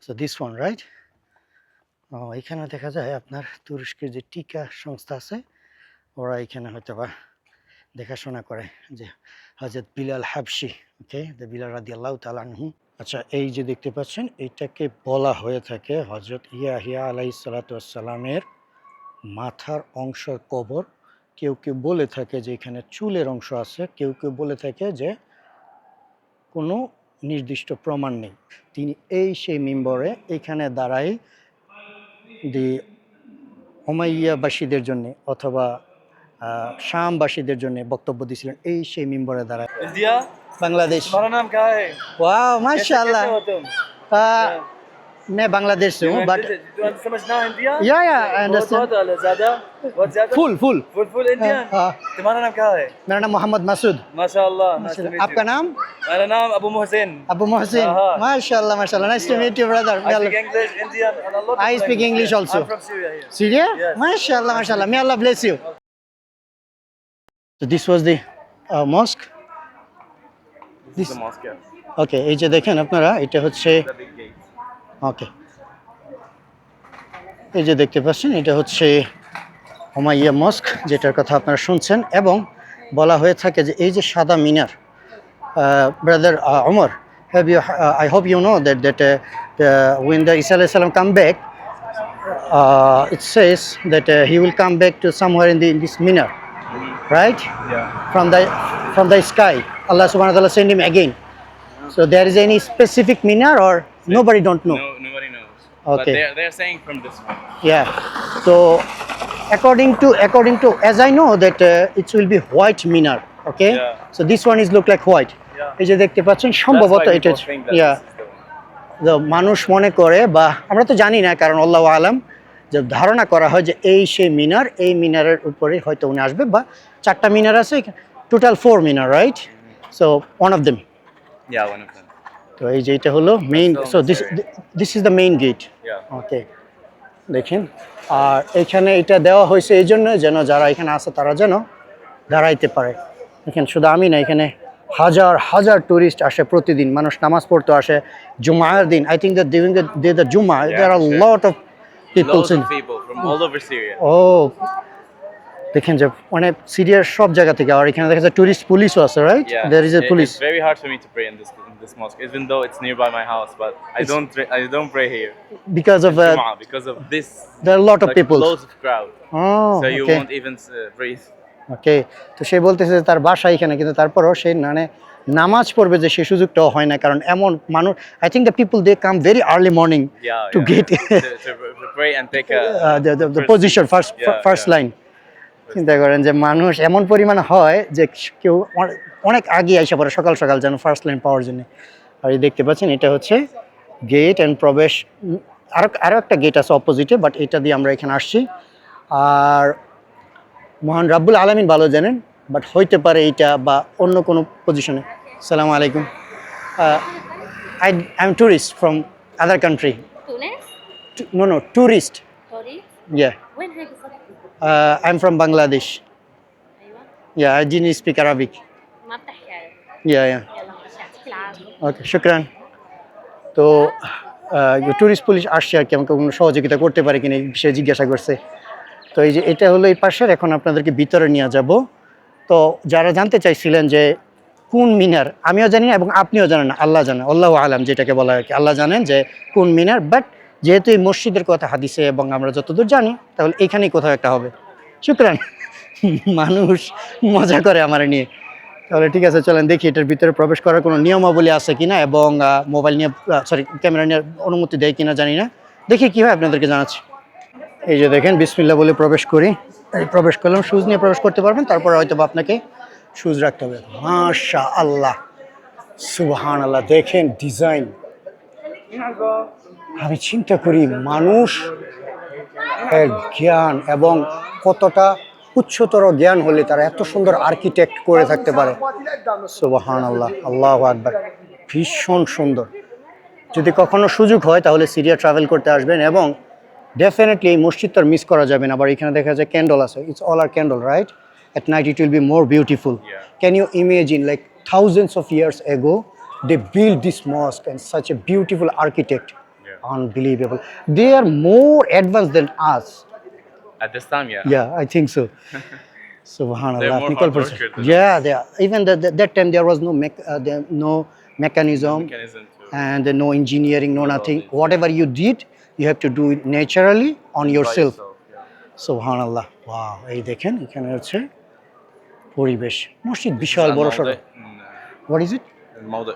So this one right. এখানে দেখা যায় আপনার তুরস্কের যে টিকা সংস্থা আছে ওরা এখানে হয়তো বা দেখাশোনা করে যে হযরত বিলাল হাবশি, ওকে, দ্য বিলাল রাদিয়াল্লাহু তাআলা আনহু। আচ্ছা, এই যে দেখতে পাচ্ছেন এটাকে বলা হয়ে থাকে হযরত ইয়াহিয়া আলাইহিস সালাতু ওয়াস সালামের মাথার অংশের কবর। কেউ কেউ বলে থাকে যে এখানে চুলের অংশ আছে, কেউ কেউ বলে থাকে যে কোনো নির্দিষ্ট প্রমাণ নেই। তিনি এই সেই মিম্বরে এখানে দাঁড়াই দি উমাইয়াবাসীদের জন্য অথবা শামবাসীদের জন্য বক্তব্য দিয়েছিলেন এই সেই মিম্বরে দাঁড়ায়। इंडिया বাংলাদেশ। तुम्हारा नाम क्या है? वाह कैसे माशाल्लाह। हो तुम? मैं बांग्लादेश से हूँ बट तुम समझना इंडिया? या आई बहुत अंडरस्टैंड। बहुत ज्यादा बहुत ज्यादा फुल फुल। Full Indian. हाँ। तुम्हारा नाम क्या है? मेरा नाम मोहम्मद मसूद। माशाल्लाह। आपका नाम? मेरा नाम अबू मोहसिन। अबू मोहसिन। हाँ। माशाल्लाह माशाल्लाह, nice to meet you brother. I speak English, Indian, and a lot of I speak languages. English also. I'm from Syria here. Syria? Yes. Mashallah mashallah, may Allah bless you. So this was the mosque. This is the mosque. Yeah. ওকে, এই যে দেখেন আপনারা এটা হচ্ছে, The big gate. ওকে, এই যে দেখতে পাচ্ছেন এটা হচ্ছে হুমাইয়া মস্ক, যেটার কথা আপনারা শুনছেন। এবং বলা হয়ে থাকে যে এই যে সাদা মিনার, brother Omar, have you, I hope you know that when the Isa alayhi salam come back, it says that he will come back to somewhere in this minar, right? Yeah. From the sky Allah subhanahu wa ta'ala send him again. So there is any specific minar or nobody don't know? No, nobody knows. Okay. But they're saying from this one. Yeah. So according to as I know that it will be white minar. Okay. Yeah. So this one is look like white. Yeah. এই যে দেখতে পাচ্ছেন That's সম্ভবত why এটা, people think that yeah, this is the one. মানুষ মনে করে বা আমরা তো জানি না, কারণ আল্লাহু আলাম, যে ধারণা করা হয় যে এই সেই মিনার, এই মিনারের উপরে হয়তো উনি আসবে, বা চারটা মিনার আছে, টোটাল 4 মিনার, right? So one of them. Yeah, one of them. তো এই যে এটা হলো main. So this is the main gate. Yeah. Okay, দেখেন। আর এখানে এটা দেওয়া হয়েছে এই জন্য যেন যারা এখানে আসে তারা যেন দাঁড়াইতে পারে। এখানে শুধু আমি না, এখানে হাজার হাজার টুরিস্ট আসে প্রতিদিন, মানুষ নামাজ পড়তে আসে জুমার দিন। I think that during the day the জুমা there are sure. Lot of peoples Loads in. of people from all over Syria. ও, দেখেন যে মানে সিরিয়ার সব জায়গা থেকে। আর এখানে দেখা যায় টুরিস্ট পুলিশও আছে, right? Yeah. There is a police. It's very hard for me to pray in this mosque, even though it's nearby my house. But I don't pray here because of Jumu'ah, because of this. There lot of Like people. loads of crowd, so you won't even breathe. Okay, তো সে বলতেছে যে তার বাসা এখানে, কিন্তু তারপরও সে মানে নামাজ পড়বে যে সে সুযোগটাও হয় না, কারণ এমন মানুষ। I think the people they come very early morning to get to pray and take a the position first line. চিন্তা করেন যে মানুষ এমন পরিমাণ হয় যে কেউ অনেক আগে আইসা পড়ে সকাল সকাল যেন ফার্স্ট লাইন পাওয়ার জন্য। আর এই দেখতে পাচ্ছেন এটা হচ্ছে গেট অ্যান্ড প্রবেশ। আরও একটা গেট আছে অপোজিটে, বাট এটা দিয়ে আমরা এখানে আসছি। আর মহান রাব্বুল আলামিন ভালো জানেন, বাট হইতে পারে এইটা বা অন্য কোনো পজিশনে। সালামু আলাইকুম। I am tourist from other country. Tunis? No, tourist. Sorry? Yeah. وين هاي بالضبط؟ I'm from Bangladesh. ايوه Yeah, I didn't speak Arabic. ما بتحكي عربي. Yeah. يلا يعطيك العافية. Okay, শুকরান। তো টুরিস্ট পুলিশ আসছে আর কি, আমাকে কোনো সহযোগিতা করতে পারে কিনা এই বিষয়ে জিজ্ঞাসা করছে। তো এই যে এটা হলো এই পাশের, এখন আপনাদেরকে ভিতরে নিয়ে যাব। তো যারা জানতে চাইছিলেন যে কোন মিনার, আমিও জানি না এবং আপনিও জানেন না, আল্লাহ জানেন, আল্লাহু আলাম যেটাকে বলা হয় আর কি, আল্লাহ জানেন যে কোন মিনার। বাট যেহেতু এই মসজিদের কথা হাদিসে এবং আমরা যতদূর জানি, তাহলে এখানেই কোথাও একটা হবে। শুকরান। মানুষ মজা করে আমার নিয়ে। তাহলে ঠিক আছে, চলেন দেখি এটার ভিতরে প্রবেশ করার কোনো নিয়মাবলী আছে কিনা, এবং মোবাইল নিয়ে ক্যামেরা নিয়ে অনুমতি দেয় কিনা জানি না। দেখি কী হয় আপনাদেরকে জানাচ্ছি। এই যে দেখেন, বিসমিল্লাহ বলে প্রবেশ করি। এই প্রবেশ করলাম, শুজ নিয়ে প্রবেশ করতে পারবেন, তারপর হয়তো বা আপনাকে শুজ রাখতে হবে। মাশা আল্লাহ, সুবহান আল্লাহ, দেখেন ডিজাইন। আমি চিন্তা করি মানুষ জ্ঞান এবং কতটা উচ্চতর জ্ঞান হলে তারা এত সুন্দর আর্কিটেক্ট করে থাকতে পারে। সুবহানাল্লাহ, আল্লাহু আকবার, ভীষণ সুন্দর। যদি কখনো সুযোগ হয় তাহলে সিরিয়া ট্রাভেল করতে আসবেন, এবং ডেফিনেটলি এই মসজিদটা মিস করা যাবে না। আবার এখানে দেখা যায় ক্যান্ডল আছে, it's all are candle, right? At night it will be more beautiful. Can you imagine, like thousands of years ago they built this mosque and such a beautiful architect. unbelievable. They are more advanced than us. At this time, yeah. Yeah, I think so. Subhanallah. They're more People hard perceive- workers than Yeah, us. they are. Even that time there was no mechanism Mechanism to and no engineering, no all nothing. this, Whatever you did, you have to do it naturally on by yourself. yeah. সুবহানাল্লাহ। Wow, এই দেখেন এখানে হচ্ছে পরিবেশ। মসজিদ This is বিশাল বড় সড়ো। Al-Mawdi What is it? in Mawdi.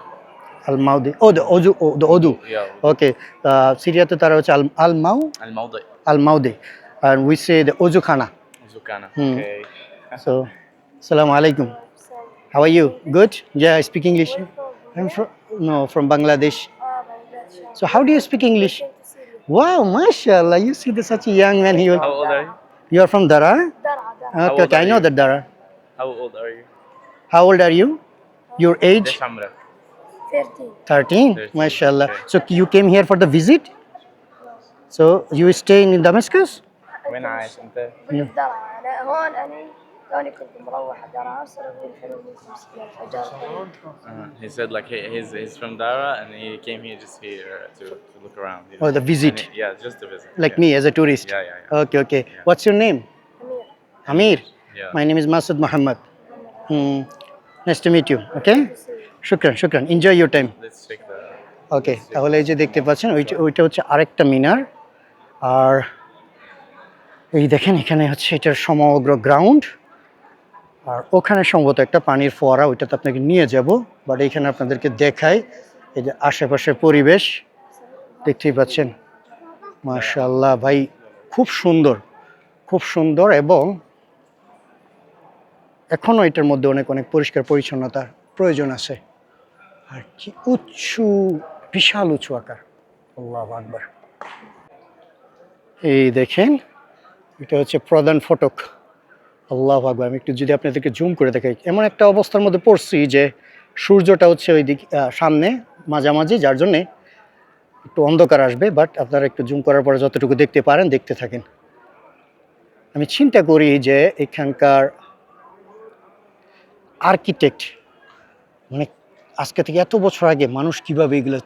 Al Mawdi. Oh the ওযু, ও দ্য ওযু। Yeah. ওকে, সিরিয়াতে তারা হচ্ছে আল Al-Mawdi. মাউদি, and we say the ওযুখানা। Zukana. Hmm. Okay. So, assalamu alaikum. How are you? Good? Yeah, I speak English. I'm from Bangladesh. So how do you speak English? Wow, mashallah. You see, such a young man. How old are you? You are from Dara? How Okay, old I are know you? that Dara. How old are you? How old are you? Your age? Desh Amra. 13. 13, Mashallah. okay. So you came here for the visit? So you stay in Damascus? وين عايش انت؟ بالدرع انا هون توني كنت مروح درعا صار يقول حلو منكم سكين الفجر He said like he's from Dara and he came here just here to look around. You Oh, the visit. And yeah, just to visit. Like yeah. me as a tourist? Yeah, yeah, yeah. Okay, okay. What's your name? Amir. Yeah. My name is Masud Muhammad. Nice to meet you. Okay? Shukran. Enjoy your time. Let's check the. ওকে, তাহলে এই যে দেখতে পাচ্ছেন ওইটা হচ্ছে আরেকটা মিনার। আর এই দেখেন এখানে হচ্ছে এটার সমগ্র গ্রাউন্ড। আর ওখানে সম্ভবত একটা পানির ফোয়ারা, ওইটাতে আপনাকে নিয়ে যাব, বাট এইখানে আপনাদেরকে দেখাই এই যে আশেপাশের পরিবেশ দেখতেই পাচ্ছেন। মাশাআল্লাহ ভাই, খুব সুন্দর এবং এখনও এটার মধ্যে অনেক পরিষ্কার পরিচ্ছন্নতার প্রয়োজন আছে। আর কি বিশাল উঁচু আকার, আল্লাহু আকবার। এই দেখেন এটা হচ্ছে প্রধান ফটক, আল্লাহু আকবার। আমি একটু যদি আপনাদেরকে জুম করে দেখাই, এমন একটা অবস্থার মধ্যে পড়ছি যে সূর্যটা হচ্ছে ওই দিক সামনে মাঝামাঝি, যার জন্যে একটু অন্ধকার আসবে, বাট আপনারা একটু জুম করার পরে যতটুকু দেখতে পারেন দেখতে থাকেন। আমি চিন্তা করি যে এখানকার আর্কিটেক্ট মানে আজকে থেকে এত বছর আগে মানুষ কিভাবে এগুলো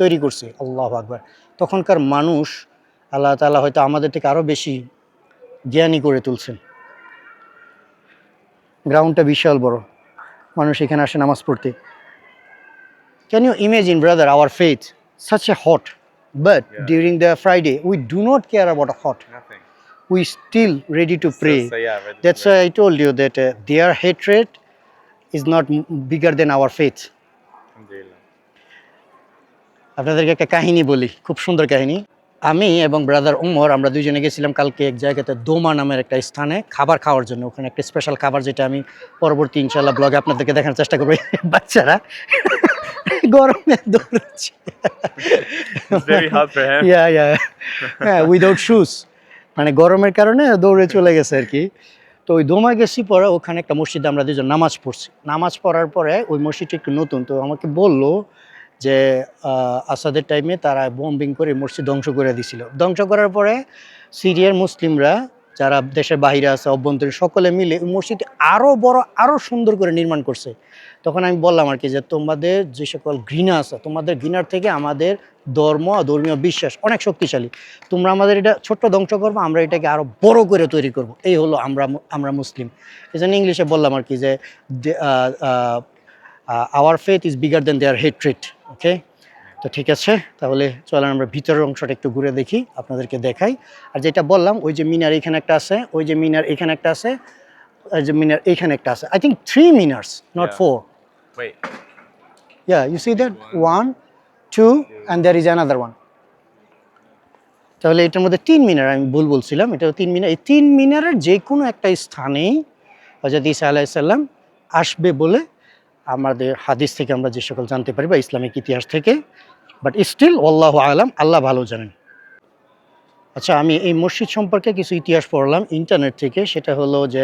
তৈরি করছে, আল্লাহু আকবার। তখনকার মানুষ আল্লাহ তাআলা হয়তো আমাদের থেকে আরও বেশি জ্ঞানী করে তুলছেন। গ্রাউন্ডটা বিশাল বড়, মানুষ এখানে আসে নামাজ পড়তে। Can you imagine brother, our faith such a hot, but during the Friday we do not care about a hot. Nothing. We still ready to pray. So yeah, ready to That's pray. why I told you that their hatred is not bigger than our faith. Alhamdulillah. আপনাদেরকে একটা কাহিনী বলি, খুব সুন্দর কাহিনী। আমি এবং brother Umar, আমরা দুইজনে গেছিলাম কালকে এক জায়গাতে, দোমা নামের একটা স্থানে খাবার খাওয়ার জন্য। ওখানে একটা স্পেশাল খাবার, যেটা আমি পরবর্তী ইনশাআল্লাহ ব্লগে আপনাদেরকে দেখানোর চেষ্টা করবো। বাচ্চারা গরমে দৌড়াচ্ছে। It's very hot for him. হ্যাঁ, উইদাউট শুজ, মানে গরমের কারণে দৌড়ে চলে গেছে আর কি। তো ওই দোমা গেছি, পরে ওখানে একটা মসজিদে আমরা দুজন নামাজ পড়ছি। নামাজ পড়ার পরে ওই মসজিদটা একটু নতুন, তো আমাকে বললো যে আসাদের টাইমে তারা বম্বিং করে মসজিদ ধ্বংস করে দিছিল। ধ্বংস করার পরে সিরিয়ার মুসলিমরা যারা দেশের বাইরে আছে, অভ্যন্তরীণ, সকলে মিলে ওই মসজিদ আরও বড়, আরও সুন্দর করে নির্মাণ করছে। তখন আমি বললাম আর কি যে তোমাদের যে সকল ঘৃণা আছে, তোমাদের ঘৃণার থেকে আমাদের ধর্মীয় বিশ্বাস অনেক শক্তিশালী। তোমরা আমাদের এটা ছোট্ট ধ্বংস করবো, আমরা এটাকে আরও বড় করে তৈরি করব। এই হলো আমরা মুসলিম। এই জন্য ইংলিশে বললাম আর কি যে our faith is bigger than their hatred. Okay, তো ঠিক আছে, তাহলে চলেন আমরা ভিতরের অংশটা একটু ঘুরে দেখি, আপনাদেরকে দেখাই। আর যেটা বললাম, ওই যে মিনার এখানে একটা আছে, ওই যে মিনার এখানে একটা আছে, ওই যে মিনার এখানে একটা আছে। I think 3 minars, not 4। Wait. Yeah, you see that? 1, 2, and there is another one. তাহলে এটার মধ্যে 3 মিনার, আমি ভুল বলছিলাম, এটা 3 মিনার। এই 3 মিনারের যে কোনো একটা স্থানেই হযরত ঈসা আলাইহিস সালাম আসবে বলে আমাদের হাদিস থেকে আমরা যে সকল জানতে পারি, বা ইসলামিক ইতিহাস থেকে। বাট স্টিল আল্লাহু আলাম, আল্লাহ ভালো জানেন। আচ্ছা, আমি এই মসজিদ সম্পর্কে কিছু ইতিহাস পড়লাম ইন্টারনেট থেকে। সেটা হলো যে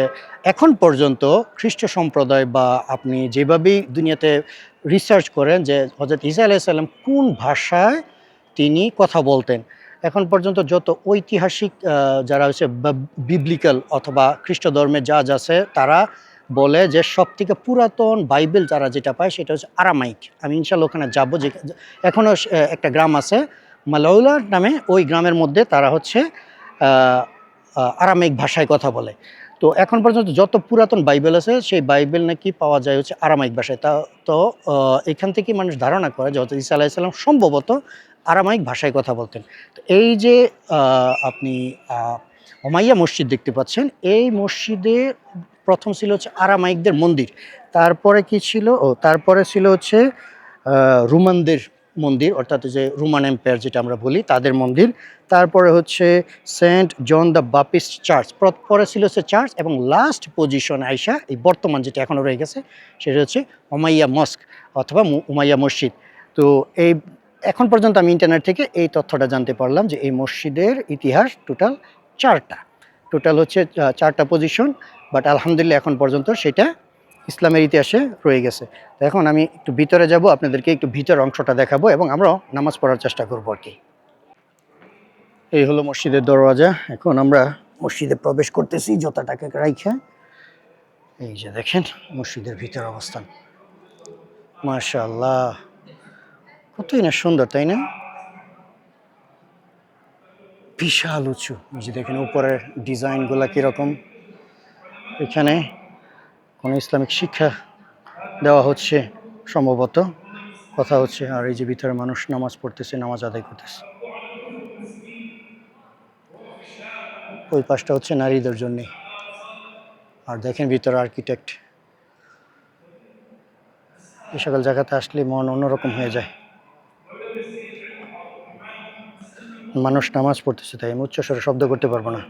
এখন পর্যন্ত খ্রিস্ট সম্প্রদায়, বা আপনি যেভাবেই দুনিয়াতে রিসার্চ করেন যে হযরত ঈসা আলাইহিস সালাম কোন ভাষায় তিনি কথা বলতেন, এখন পর্যন্ত যত ঐতিহাসিক যারা হচ্ছে বিবলিক্যাল অথবা খ্রিস্ট ধর্মের জাজ আছে, তারা বলে যে সবথেকে পুরাতন বাইবেল যারা যেটা পায় সেটা হচ্ছে আরামাইক। আমি ইনশাআল্লাহ ওখানে যাবো। যে এখনও একটা গ্রাম আছে মালাউলা নামে ওই গ্রামের মধ্যে তারা হচ্ছে আরামাইক ভাষায় কথা বলে। তো এখন পর্যন্ত যত পুরাতন বাইবেল আছে সেই বাইবেল নাকি পাওয়া যায় হচ্ছে আরামাইক ভাষায়। তো এখান থেকে মানুষ ধারণা করে যে হযরত ঈসা আলাইহিস সালাম সম্ভবত আরামাইক ভাষায় কথা বলতেন। তো এই যে আপনি উমাইয়া মসজিদ দেখতে পাচ্ছেন, এই মসজিদে প্রথম ছিল হচ্ছে আরামাইকদের মন্দির। তারপরে কি ছিল? তারপরে ছিল হচ্ছে রোমানদের মন্দির, অর্থাৎ যে রোমান এম্পায়ার যেটা আমরা বলি তাদের মন্দির। তারপরে হচ্ছে সেন্ট জন দ্য বাপিস্ট চার্চ, পরে ছিল হচ্ছে চার্চ, এবং লাস্ট পজিশন আইসা এই বর্তমান যেটা এখনও রয়ে গেছে সেটা হচ্ছে উমাইয়া মস্ক অথবা উমাইয়া মসজিদ। তো এই এখন পর্যন্ত আমি ইন্টারনেট থেকে এই তথ্যটা জানতে পারলাম যে এই মসজিদের ইতিহাস টোটাল হচ্ছে চারটা পজিশন, বাট আলহামদুলিল্লাহ এখন পর্যন্ত সেটা ইসলামের ইতিহাসে রয়ে গেছে। তো এখন আমি একটু ভিতরে যাব, আপনাদেরকে একটু ভিতর অংশটা দেখাবো এবং আমরাও নামাজ পড়ার চেষ্টা করবো আর কি। এই হলো মসজিদের দরওয়াজা। এখন আমরা মসজিদে প্রবেশ করতেছি জুতাটাকে রাইখা। এই যে দেখেন মসজিদের ভিতর অবস্থান, মাশাআল্লাহ কতই না সুন্দর, তাই না? বিশাল উঁচু। এই যে দেখেন উপরের ডিজাইনগুলো কীরকম। এখানে কোনো ইসলামিক শিক্ষা দেওয়া হচ্ছে সম্ভবত, কথা হচ্ছে। আর এই যে ভিতরে মানুষ নামাজ পড়তেছে, নামাজ আদায় করতেছে। ওই পাশটা হচ্ছে নারীদের জন্য। আর দেখেন ভিতরে আর্কিটেক্ট। এই সকল জায়গাতে আসলে মন অন্যরকম হয়ে যায়। মানুষ নামাজ পড়তেছে, তাই আমি উচ্চস্বরে শব্দ করতে পারবো না।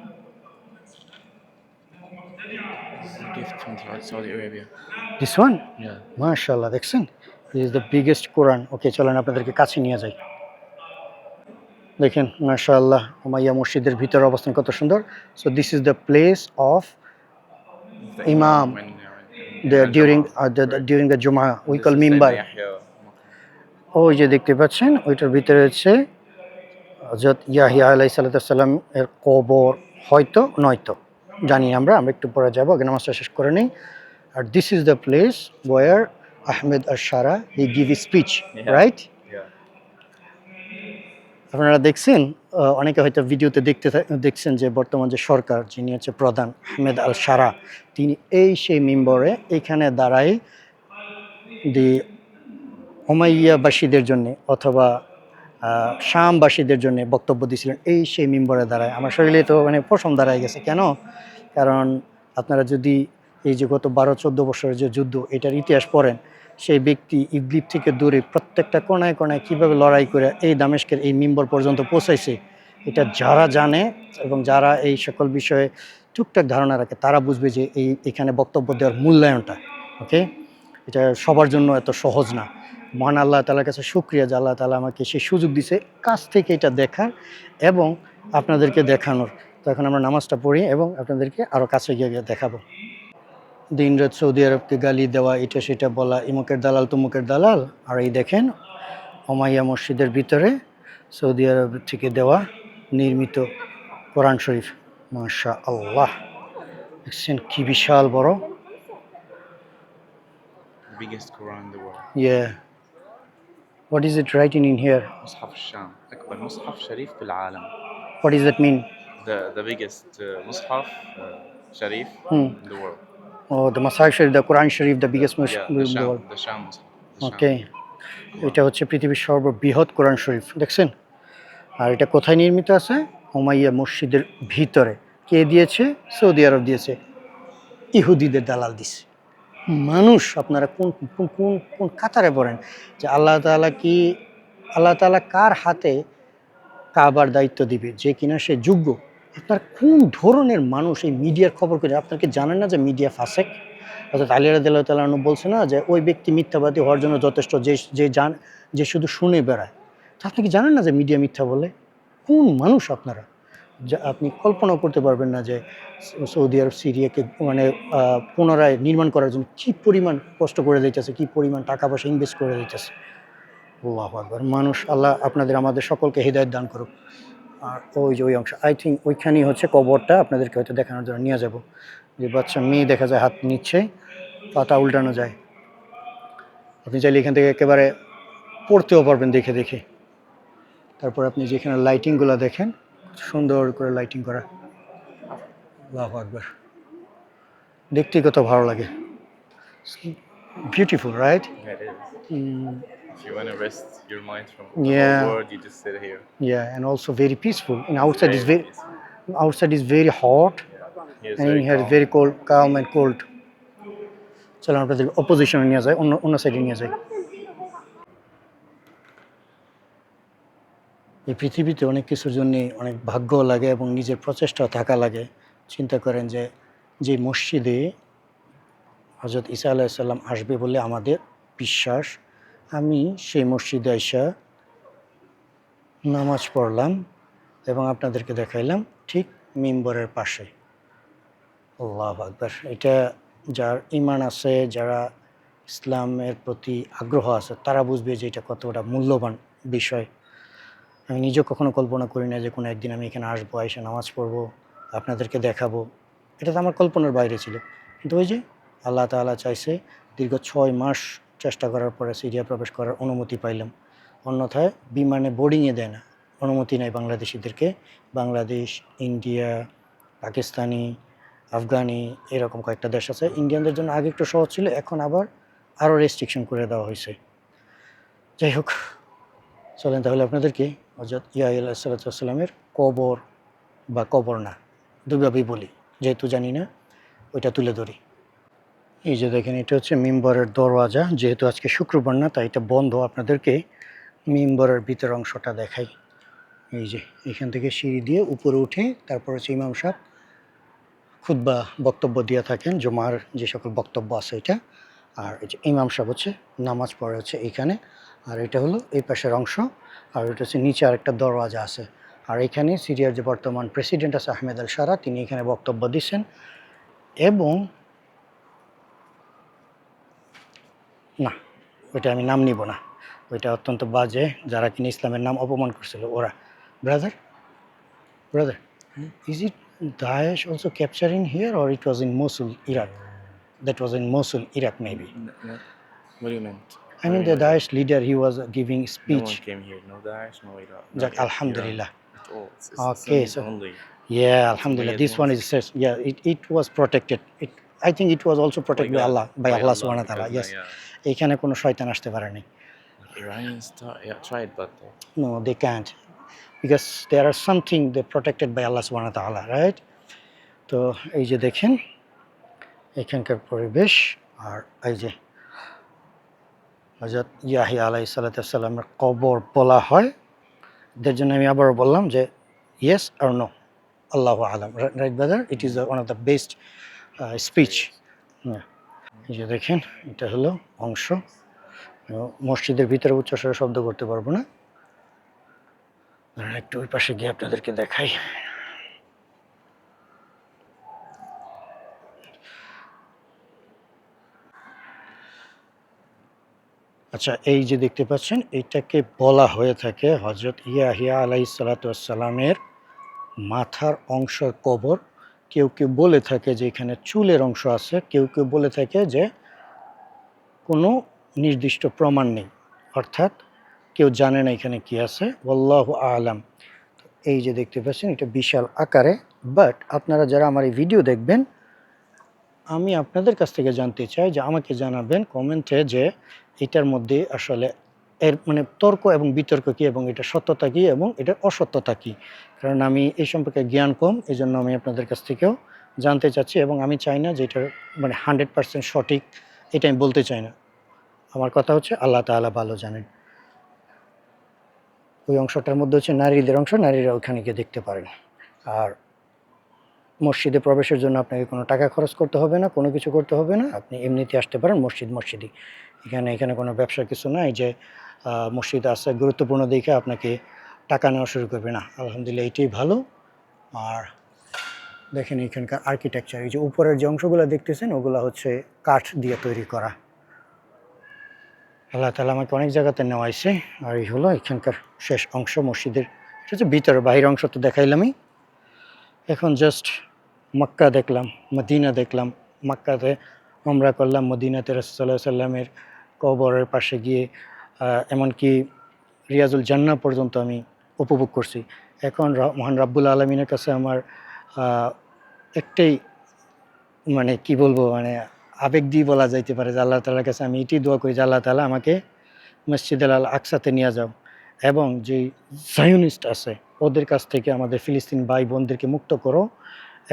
Gift from Saudi Arabia. This one, Yeah. মাশাআল্লাহ, দেখছেন? দিস ইজ দ্য বিগেস্ট কোরআন। ওকে, চলেন আপনাদেরকে কাছে নিয়ে যাই। দেখেন মাশাআল্লাহ উমাইয়া মসজিদের ভিতরে অবস্থান কত সুন্দর। So this is the place of The Imam. when during the Jum'ah we This call is minbar. Sayyidina Yahya. ওই যে দেখতে পাচ্ছেন ওইটার ভিতরে হচ্ছে হযরত ইয়াহিয়া আলাইহিস সালাম এর কবর, হয়তো নয়তো জানি আমরা একটু পরে যাবো, আগে নামাজটা শেষ করে নেই। আর this is the place where Ahmed ash Sharaa he give speech, right? Yeah. আপনারা দেখছেন, অনেকে হয়তো ভিডিওতে দেখছেন যে বর্তমান যে সরকার, যিনি হচ্ছে প্রধান আহমেদ আল শারা, তিনি সেই মিম্বরে এখানে দাঁড়ায় দি উমাইয়াবাসীদের জন্য অথবা শামবাসীদের জন্য বক্তব্য দিয়েছিলেন। সেই মিম্বরে দাঁড়ায় আমার শরীরে তো পশম দাঁড়ায় গেছে। কেন? কারণ আপনারা যদি এই যে গত 12-14 বছরের যে যুদ্ধ, এটার ইতিহাস পড়েন, সেই ব্যক্তি ইদলিব থেকে দূরে প্রত্যেকটা কোনায় কোনায় কীভাবে লড়াই করে এই দামেস্কের এই মিম্বর পর্যন্ত পৌঁছাইছে, এটা যারা জানে এবং যারা এই সকল বিষয়ে টুকটাক ধারণা রাখে তারা বুঝবে যে এখানে বক্তব্য দেওয়ার মূল্যায়নটা, ওকে, এটা সবার জন্য এত সহজ না। মহান আল্লাহ তাআলার কাছে শুকরিয়া যে আল্লাহ তাআলা আমাকে সেই সুযোগ দিছে কাছ থেকে এটা দেখার এবং আপনাদেরকে দেখানোর। তো এখন আমরা নামাজটা পড়ি এবং আপনাদেরকে আরও কাছে গিয়ে দেখাবো। দিনরাত সৌদি আরবকে গালি দেওয়া, এটা সেটা বলা, ইমুকের দালাল তুমুকের দালাল। আর এই দেখেন উমাইয়া মসজিদের ভিতরে সৌদি আরব থেকে দেওয়া নির্মিত কোরআন শরীফ, মাশাআল্লাহ, দেখছেন কি বিশাল বড়। The biggest Quran in the world. Yeah. What is it writing in here? مصحف الشام أكبر مصحف شريف بالعالم. What does that mean? The biggest مصحف شريف Hmm. in the world. Oh, the Masahif Sharif, the Quran Sharif, the biggest Yeah, mosque in the world. the Sham مصحف. The Sham. Okay. এটা হচ্ছে পৃথিবীর সর্ববৃহৎ কোরআন শরীফ, দেখছেন? আর এটা কোথায় নির্মিত আছে? Umayya মসজিদের ভিতরে। কে দিয়েছে? সৌদি আরব দিয়েছে, ইহুদিদের দালাল দিছে। মানুষ আপনারা কোন কোন কোন কোন কাতারে পড়েন যে আল্লাহ তাআলা কার হাতে কাবার দায়িত্ব দিবে, যে কিনা সে যোগ্য। আপনার কোন ধরনের মানুষ এই মিডিয়ার খবর করে? আপনারা কি জানেন না যে মিডিয়া ফাসেক? অর্থাৎ আলী রাদিয়াল্লাহু তাআলা আনহু বলছে না যে ওই ব্যক্তি মিথ্যাবাদী হওয়ার জন্য যথেষ্ট যে শুধু শুনে বেড়ায়। তা আপনি কি জানেন না যে মিডিয়া মিথ্যা বলে? কোন মানুষ আপনারা? যা আপনি কল্পনাও করতে পারবেন না যে সৌদি আরব সিরিয়াকে পুনরায় নির্মাণ করার জন্য কী পরিমাণ কষ্ট করে দিতেছে, কী পরিমাণ টাকা পয়সা ইনভেস্ট করে দিতেছে। আল্লাহু আকবার। মানুষ, আল্লাহ আমাদের সকলকে হিদায়াত দান করুক। আর ওই যে ওই অংশ, আই থিঙ্ক ওইখানেই হচ্ছে কবরটা, আপনাদেরকে হয়তো দেখানোর জন্য নিয়ে যাব। যে বাচ্চা মেয়ে দেখা যায় হাত নিচ্ছে, পাতা উল্টানো যায়। আপনি চাইলে এখান থেকে একেবারে পড়তেও পারবেন দেখে দেখে। তো তারপর আপনি যেখানে লাইটিংগুলো দেখেন সুন্দর করে লাইটিং করা। আল্লাহু আকবার, দেখতে কত ভালো লাগে। Beautiful, right? Yeah, it is. If you want to rest your mind from the Yeah. whole world, you just sit here. Yeah, and also very peaceful. And outside is very peaceful. outside is very hot, Here it's and in very here is calm. very cold, calm and cold. চলো আপনাদের অপোজিশনে নিয়ে যায়, অন্য অন্য সাইডে নিয়ে যায়। এই পৃথিবীতে অনেক কিছুর জন্যে অনেক ভাগ্য লাগে এবং নিজের প্রচেষ্টা থাকা লাগে। চিন্তা করেন যে যে মসজিদে হযরত ঈসা আলাইহিস সালাম আসবে বলে আমাদের বিশ্বাস, আমি সেই মসজিদে আইসা নামাজ পড়লাম এবং আপনাদেরকে দেখাইলাম ঠিক মিম্বরের পাশে। আল্লাহু আকবার। এটা যার ঈমান আছে, যারা ইসলামের প্রতি আগ্রহ আছে, তারা বুঝবে যে এটা কতটা মূল্যবান বিষয়। আমি নিজেও কখনো কল্পনা করি না যে কোনো একদিন আমি এখানে আসবো, এসে নামাজ পড়বো, আপনাদেরকে দেখাবো। এটা তো আমার কল্পনার বাইরে ছিল। কিন্তু ওই যে আল্লাহ তাআলা চাইছে, দীর্ঘ 6 মাস চেষ্টা করার পরে সিরিয়া প্রবেশ করার অনুমতি পাইলাম। অন্যথায় বিমানে বোর্ডিংয়ে দেয় না, অনুমতি নেয় বাংলাদেশিদেরকে। বাংলাদেশ, ইন্ডিয়া, পাকিস্তানি, আফগানি এরকম কয়েকটা দেশ আছে। ইন্ডিয়ানদের জন্য আগে একটু সহজ ছিল, এখন আবার আরও রেস্ট্রিকশন করে দেওয়া হয়েছে। যাই হোক, চলেন তাহলে আপনাদেরকে হযরত ইয়াহইয়া আলাইহিস সালামের কবর বা কবর না, দুভাবেই বলি যেহেতু জানি না, ওইটা তুলে ধরি। এই যে দেখেন, এটা হচ্ছে মিম্বরের দরওয়াজা। যেহেতু আজকে শুক্রবার না, তাই এটা বন্ধ। আপনাদেরকে মিম্বরের ভিতর অংশটা দেখাই। এই যে এখান থেকে সিঁড়ি দিয়ে উপরে উঠে তারপর হচ্ছে ইমাম সাহেব খুতবা বক্তব্য দিয়ে থাকেন, জুমার যে সকল বক্তব্য আছে এটা। আর এই যে ইমাম সাহেব হচ্ছে নামাজ পড়ে হচ্ছে এইখানে। আর এটা হলো এই পাশের অংশ। আর এটা হচ্ছে নিচে আরেকটা দরওয়াজা আছে। আর এখানে সিরিয়ার যে বর্তমান প্রেসিডেন্ট আছে আহমেদ আল শারা, তিনি এখানে বক্তব্য দিচ্ছেন। এবং না, ওইটা আমি নাম নিব না, ওইটা অত্যন্ত বাজে। যারা কিনা ইসলামের নাম অপমান করছিল ওরা। Brother, brother, is it Daesh also capturing here or it was in Mosul, Iraq? That was in Mosul, Iraq maybe. What do you mean? I mean the Daesh leader, he was giving No one speech. came here. No Daesh, no Iraq. Jack, Alhamdulillah. At all. It's Okay, Sunnis so- only. Yeah, Alhamdulillah. This one is says, yeah, it was protected. I think it was also protected by Allah, subhanahu wa ta'ala. Yes. এখানে কোনো শয়তান আসতে পারেনি। Iranians tried, but No, they can't. Because there are something they protected by Allah subhanahu wa ta'ala, right? তো এই যে দেখেন এখানকার পরিবেশ। আর এই যে হযরত ইয়াহইয়া আলাইহিস সালামের কবর বলা হয়, এর জন্য আমি আবারও বললাম যে ইয়েস আর নো, আল্লাহু আলাম, right brother? It is one of the best speech. এই যে দেখেন, এটা হলো অংশ। মসজিদের ভিতরে উচ্চস্বরে শব্দ করতে পারবো না, একটু ওই পাশে গিয়ে আপনাদেরকে দেখাই। আচ্ছা, এই যে দেখতে পাচ্ছেন, এটাকে বলা হয়ে থাকে হযরত ইয়াহইয়া আলাইহিস সালামের মাথার অংশের কবর। কেউ কেউ বলে থাকে যে এখানে চুলের অংশ আছে, কেউ কেউ বলে থাকে যে কোনো নির্দিষ্ট প্রমাণ নেই, অর্থাৎ কেউ জানে না এখানে কি আছে, আল্লাহু আলাম। এই যে দেখতে পাচ্ছেন, এটা বিশাল আকারে। বাট আপনারা যারা আমার এই ভিডিও দেখবেন, আমি আপনাদের কাছ থেকে জানতে চাই যে আমাকে জানাবেন কমেন্টে যে এটার মধ্যে আসলে এর মানে তর্ক এবং বিতর্ক কী, এবং এটা সত্যতা কী এবং এটার অসত্যতা কী। কারণ আমি এই সম্পর্কে জ্ঞান কম, এই জন্য আমি আপনাদের কাছ থেকেও জানতে চাচ্ছি। এবং আমি চাই না যে এটার মানে 100% সঠিক, এটা আমি বলতে চাই না। আমার কথা হচ্ছে আল্লাহ তাআলা ভালো জানেন। ওই অংশটার মধ্যে হচ্ছে নারীদের অংশ, নারীরা ওখানে গিয়ে দেখতে পারেন। আর মসজিদে প্রবেশের জন্য আপনাকে কোনো টাকা খরচ করতে হবে না, কোনো কিছু করতে হবে না, আপনি এমনিতে আসতে পারেন। মসজিদই এখানে কোনো ব্যবসার কিছু নাই যে মসজিদ আছে গুরুত্বপূর্ণ দেখে আপনাকে টাকা নেওয়া শুরু করবে না। আলহামদুলিল্লাহ, এটাই ভালো। আর দেখেন এখানকার আর্কিটেকচার, এই যে উপরের যে অংশগুলো দেখতেছেন ওগুলো হচ্ছে কাঠ দিয়ে তৈরি করা। আল্লাহ তাআলা আমাকে অনেক জায়গাতে নেওয়াইছে। আর এই হলো এখানকার শেষ অংশ মসজিদের। এটা হচ্ছে ভিতরে, বাহির অংশ তো দেখাইলামই। এখন জাস্ট মক্কা দেখলাম, মদিনা দেখলাম। মক্কাতে উমরা করলাম, মদিনাতে রাসূল সাল্লাল্লাহু আলাইহি সাল্লামের কবরের পাশে গিয়ে এমনকি রিয়াজুল জান্নাহ পর্যন্ত আমি উপভোগ করছি। এখন মহান রাব্বুল আলমিনের কাছে আমার একটাই মানে কি বলবো, মানে আবেগ দিয়ে বলা যাইতে পারে যে আল্লাহ তাআলার কাছে আমি এটি দোয়া করি যে আল্লাহ তাআলা আমাকে মসজিদ আল আকসাতে নিয়ে যাও, এবং যে জায়নিস্ট আছে ওদের কাছ থেকে আমাদের ফিলিস্তিন ভাই বোনদেরকে মুক্ত করো,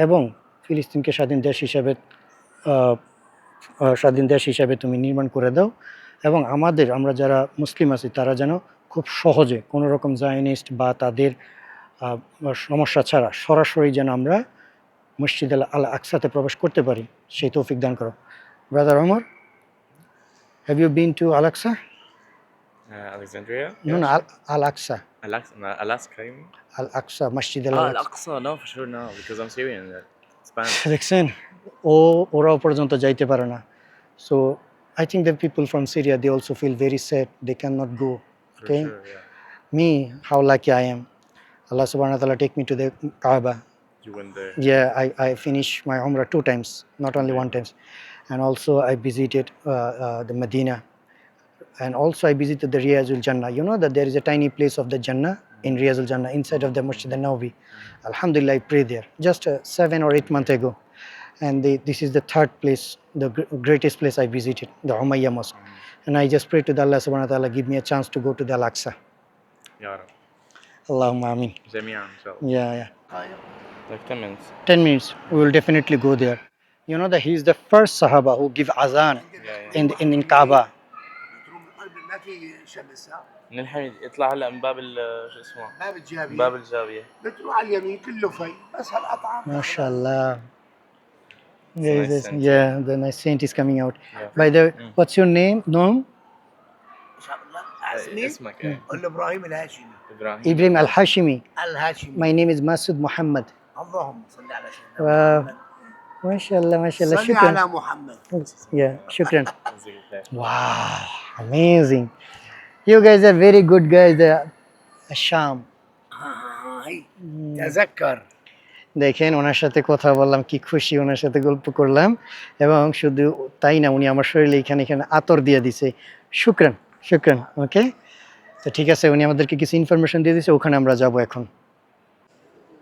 এবং ফিলিস্তিনকে স্বাধীন দেশ হিসাবে তুমি নির্মাণ করে দাও, এবং আমরা যারা মুসলিম আছি তারা যেন খুব সহজে কোনো রকম জায়নিস্ট বা তাদের সমস্যা ছাড়া সরাসরি যেন আমরা মসজিদ আল আকসাতে প্রবেশ করতে পারি, সেই তৌফিক দান করো। Brother Omar, have you been to Al Aqsa? Alexandria? No, no, Al Aqsa. Alaska, you mean? Al Aqsa, Masjid Al Aqsa. Al-Aqsa, no, for sure, no, because I'm Syrian. Spanish. দেখছেন, ওরাও পর্যন্ত যাইতে পারে না। So I think the people from Syria, they also feel very sad. They cannot go. For Okay. sure, yeah. Me, how lucky I am. Allah subhanahu wa ta'ala take me to the Kaaba. You went there. Yeah, I finished my Umrah 2 times, not only 1 time. And also I visited the Medina. And also I visited the Riyazul Jannah. You know that there is a tiny place of the Jannah in Riyazul Jannah inside of the Masjid al-Nawawi. Alhamdulillah, I prayed there just 7 or 8 months ago. And this is the third place, the greatest place I visited, the Umayyah Mosque. And I just pray to the Allah subhanahu wa ta'ala, give me a chance to go to the Al-Aqsa. Ya Rab. Allahumma ameen. Jami'an, inshallah. Yeah. Like 10 minutes. 10 minutes, we will definitely go there. You know that he is the first Sahaba who give azan in Kaaba. ما في شمس ها من الحين يطلع هلا من باب شو اسمه؟ باب الجابية باب الجابية. بتروح على اليمين كله في بس هالقطعة MashaAllah. It's a nice saint. Yeah, the nice saint is coming out. Yeah. By the way, what's your name? No? ان شاء الله اسمي اسمك ايه؟ قول له ابراهيم الهاشمي ابراهيم. Ibrahim Al-Hashimi. الهاشمي My name is Masud Muhammad. اللهم صل على سيدنا Wow. محمد MashaAllah, MashaAllah. صل على Shukran. محمد Yeah, shukran. جزاك الله. Wow, amazing. You guys are very good guys. Sham. هي تذكر দেখেন, ওনার সাথে কথা বললাম, কি খুশি, ওনার সাথে গল্প করলাম, এবং শুধু তাই না, উনি আমার শরীরে এখানে আতর দিয়ে দিছে। শুকরান, শুকরান। ওকে, তো ঠিক আছে, উনি আমাদেরকে কিছু ইনফরমেশন দিয়ে দিয়েছে, ওখানে আমরা যাব এখন।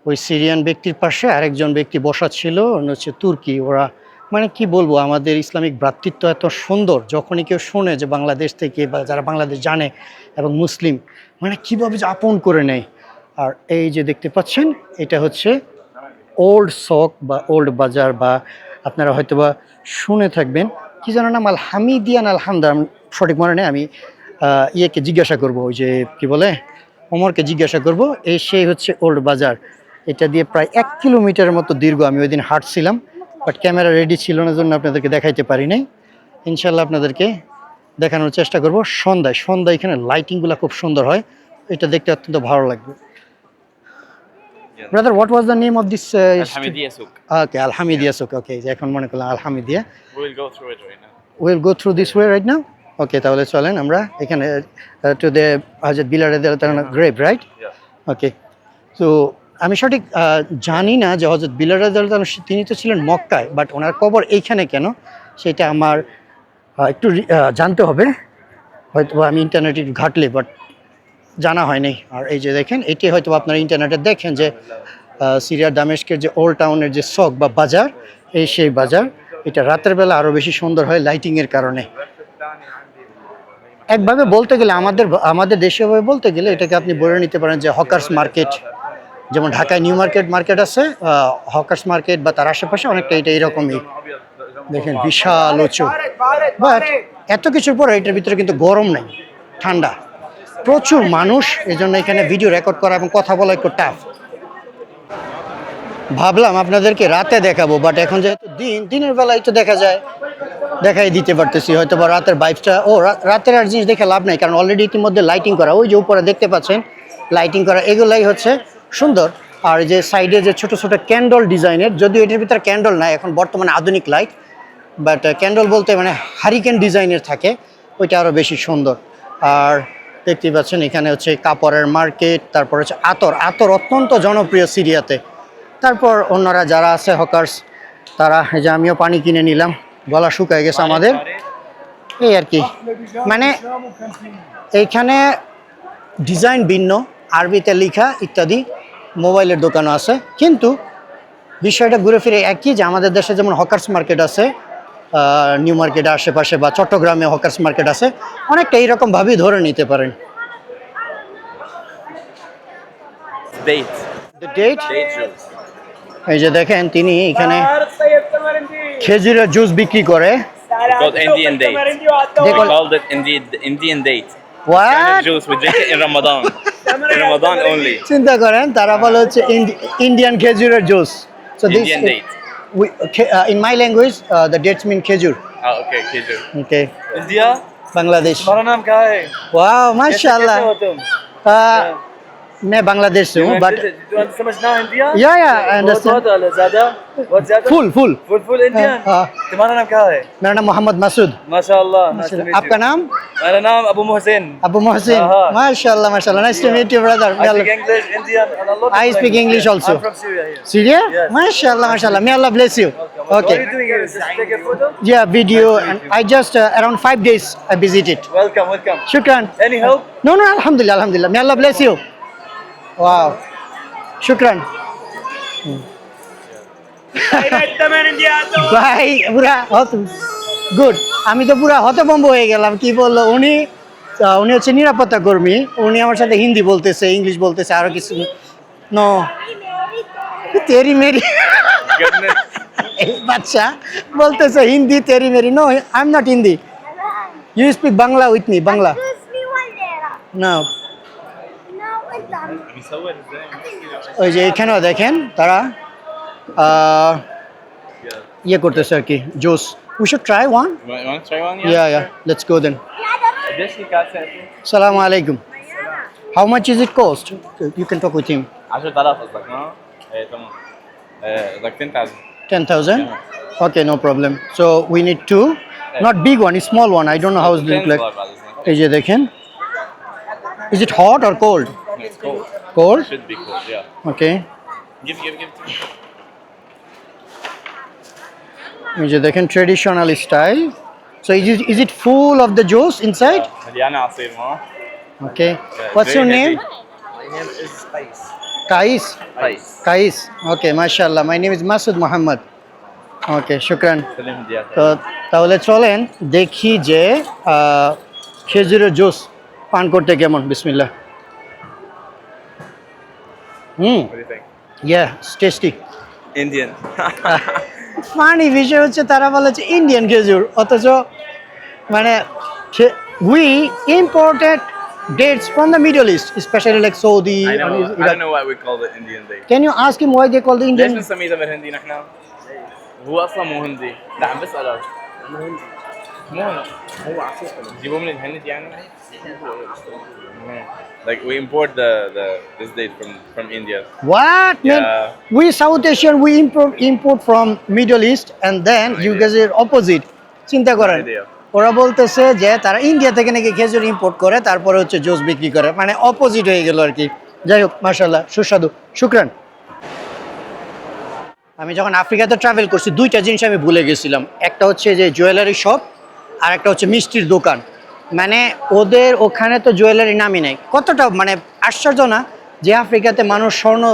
ওই সিরিয়ান ব্যক্তির পাশে আরেকজন ব্যক্তি বসা ছিল, উনি হচ্ছে তুর্কি। ওরা মানে কি বলবো, আমাদের ইসলামিক ভ্রাতৃত্ব এত সুন্দর, যখনই কেউ শোনে যে বাংলাদেশ থেকে বা যারা বাংলাদেশ জানে এবং মুসলিম, মানে কীভাবে যে আপন করে নেয়। আর এই যে দেখতে পাচ্ছেন, এটা হচ্ছে ওল্ড সক বা ওল্ড বাজার, বা আপনারা হয়তো বা শুনে থাকবেন, কি যেন নাম, আল হামিদিয়ান আলহামদা, সঠিক মনে নেই। আমি ইয়েকে জিজ্ঞাসা করব, ওই যে কি বলে, ওমরকে জিজ্ঞাসা করব। সেই হচ্ছে ওল্ড বাজার। এটা দিয়ে প্রায় 1 কিলোমিটারের মতো দীর্ঘ। আমি ওই দিন হাঁটছিলাম, বাট ক্যামেরা রেডি ছিল না, জন্য আপনাদেরকে দেখাইতে পারি নাই। ইনশাল্লাহ আপনাদেরকে দেখানোর চেষ্টা করব। সন্ধ্যায় এখানে লাইটিংগুলো খুব সুন্দর হয়, এটা দেখতে অত্যন্ত ভালো লাগবে। Brother, what was the name of this? Al-Hamidiyya Souk. Okay, Al-Hamidiyya Souk. Okay, এখন মনে করলাম Al-Hamidiyya. We will go through it right now. We'll go through this way right now. Okay, তাহলে চলেন আমরা এখানে to the Hazrat Bilal radhiyallahu anhu grave, right? Yeah. Okay. So আমি সঠিক জানি না যে হযরত বিলাল রাদিয়াল্লাহু তাআলা তিনি তো ছিলেন মক্কায়, বাট ওনার কবর এইখানে কেন সেটা আমার একটু জানতে হবে, হয়তো আমি ইন্টারনেটে ঘাটলে, বাট জানা হয়নি। আর এই যে দেখেন, এটি হয়তো আপনারা ইন্টারনেটে দেখেন যে সিরিয়ার দামেস্কের যে ওল্ড টাউনের যে সক বা বাজার, সেই বাজার, এটা রাতের বেলা আরও বেশি সুন্দর হয় লাইটিংয়ের কারণে। একভাবে বলতে গেলে আমাদের দেশীয়ভাবে বলতে গেলে এটাকে আপনি বলে নিতে পারেন যে হকার্স মার্কেট। যেমন ঢাকায় নিউ মার্কেট আছে, হকার্স মার্কেট বা তার আশেপাশে অনেকটা এটা এরকমই। দেখেন বিশাল উঁচু, বাট এত কিছুর পরে এটার ভিতরে কিন্তু গরম নেই, ঠান্ডা, প্রচুর মানুষ। এই জন্য এখানে ভিডিও রেকর্ড করা এবং কথা বলা একটু টাফ। ভাবলাম আপনাদেরকে রাতে দেখাবো, বাট এখন যেহেতু দিনের বেলায় তো দেখাই দিতে পারতেছি, হয়তো বা রাতের ভাইবসটা। রাতের আর জিনিস দেখে লাভ নাই, কারণ অলরেডি ইতিমধ্যে লাইটিং করা, ওই যে উপরে দেখতে পাচ্ছেন লাইটিং করা, এগুলাই হচ্ছে সুন্দর। আর যে সাইডে যে ছোট ছোট ক্যান্ডল ডিজাইনের, যদিও এটার ভিতরে ক্যান্ডল নাই, এখন বর্তমানে আধুনিক লাইট, বাট ক্যান্ডল বলতে মানে হারিকেন ডিজাইনের থাকে, ওইটা আরও বেশি সুন্দর। আর দেখতেই পাচ্ছেন এখানে হচ্ছে কাপড়ের মার্কেট, তারপর হচ্ছে আতর অত্যন্ত জনপ্রিয় সিরিয়াতে। তারপর অন্যরা যারা আছে হকার্স, তারা, এই যে আমিও পানি কিনে নিলাম, গলা শুকায় গেছে আমাদের, এই আর কি। মানে এইখানে ডিজাইন ভিন্ন, আরবিতে লেখা ইত্যাদি, মোবাইলের দোকানও আছে। কিন্তু বিষয়টা ঘুরে ফিরে একই, যে আমাদের দেশে যেমন হকার্স মার্কেট আছে নিউ মার্কেটের আশেপাশে, বা চট্টগ্রামে হকার্স মার্কেট আছে, অনেকটা এইরকমভাবেই ধরে নিতে পারেন। Date. The date, Date juice. এই যে দেখেন তিনি এখানে খেজুরের জুস বিক্রি করে। Called Indian date. They We call- called it Indian date. Kind What? of juice we drink it in Ramadan. In Ramadan only. চিন্তা করেন, তারা বলে হচ্ছে ইন্ডিয়ান খেজুরের juice. So this Indian date. in my language the dates mean খেজুর। Oh, okay, Kiju. Okay, India Bangladesh. तुम्हारा नाम क्या है वाह कैसे माशाल्लाह। हो तुम मैं बांग्लादेश से हूँ, बट तुम समझना इंडिया या आई बहुत अंडरस्टैंड। बहुत ज्यादा बहुत ज्यादा full full. Full full Indian हाँ। तुम्हारा नाम क्या है मेरा नाम मोहम्मद मसूद। माशाल्लाह आपका नाम? मेरा नाम अबू मोहसिन अबू मोहसिन। हाँ। माशाल्लाह माशाल्लाह, nice to meet you brother. I speak English Indian and a lot of I speak languages. English also. I'm from Syria here Syria? Yes. Mashallah mashallah, may Allah bless you. What are Okay, you doing here just take a photo yeah, video, and I just around 5 days I visited. welcome welcome Shukran. any help No, no, alhamdulillah, alhamdulillah. May Allah bless you. Wow. Shukran. ভাই পুরা good. আমি তো পুরা হতভম্ব হয়ে গেলাম, কি বললো উনি। উনি হচ্ছে নিরাপত্তা কর্মী, উনি আমার সাথে হিন্দি বলতেছে, ইংলিশ বলতেছে, আরো কিছু। নো তেরি মেরি Goodness. এই বাচ্চা বলতেছে হিন্দি তেরি মেরি। No, I am not Hindi. You speak Bangla with me, Bangla. اسمي وليرة না, لا وانت عم بيصور ازاي؟ ওই যে এখানেও দেখেন তারা ইয়ে করতেছে আর কি, juice. We should try one. You want to try one? Yeah, let's go then. This you got it. Assalamu alaikum. How much is it cost? You can talk with him. 10,000 قصدك ها؟ ايه تمام. like 10,000. 10,000? Okay, no problem. So we need two. Not big one, a small one. I don't know how it look like. এই যে দেখেন। Is it hot or cold? It's cold. Cold? Should be cold, yeah. Okay. Give. এই যে দেখেন traditional style. So is it full of the juice inside? مليانة عصير ما؟ Okay. What's your name? My name is Spice. Kais. Spice. Kais. Okay, mashallah. My name is Masood Muhammad. Okay, shukran. سلم هديات. তো তাহলে চলেন দেখি যে খেজুরের juice পান করতে কেমন। বিসমিল্লাহ। What do you think? Yeah tasty. Indian. Funny বিষয় হচ্ছে তারা বলে যে ইন্ডিয়ান খেজুর, অথচ মানে we imported dates from the middle east, specially like Saudi. I don't know why we call it Indian date. Can you ask him why they call the ليش Indian? بنسميه تمر هندي نحن؟ هو اصلا مو هندي. لا عم بسأله. مو هو عصير جيبوه من الهند يعني؟ Like we import this date from India. What man? Yeah. We South Asian we import from Middle East, and then you guys are opposite. চিন্তা করেন, idea. ওরা বলতেছে যে তারা India থেকে নাকি খেজুর import করে, তারপরে হচ্ছে জুস বিক্রি করে, মানে অপোজিট হয়ে গেল আর কি। যাই হোক, মাশাআল্লাহ, সুস্বাদু। শুকরান। আমি যখন আফ্রিকাতে ট্রাভেল করছি, দুইটা জিনিস আমি ভুলে গেছিলাম। একটা হচ্ছে যে জুয়েলারি শপ, আর একটা হচ্ছে মিষ্টির দোকান। মানে ওদের ওখানে তো জুয়েলারি নামই নেই। কতটা মানে আশ্চর্য না যে আফ্রিকাতে মানুষ স্বর্ণ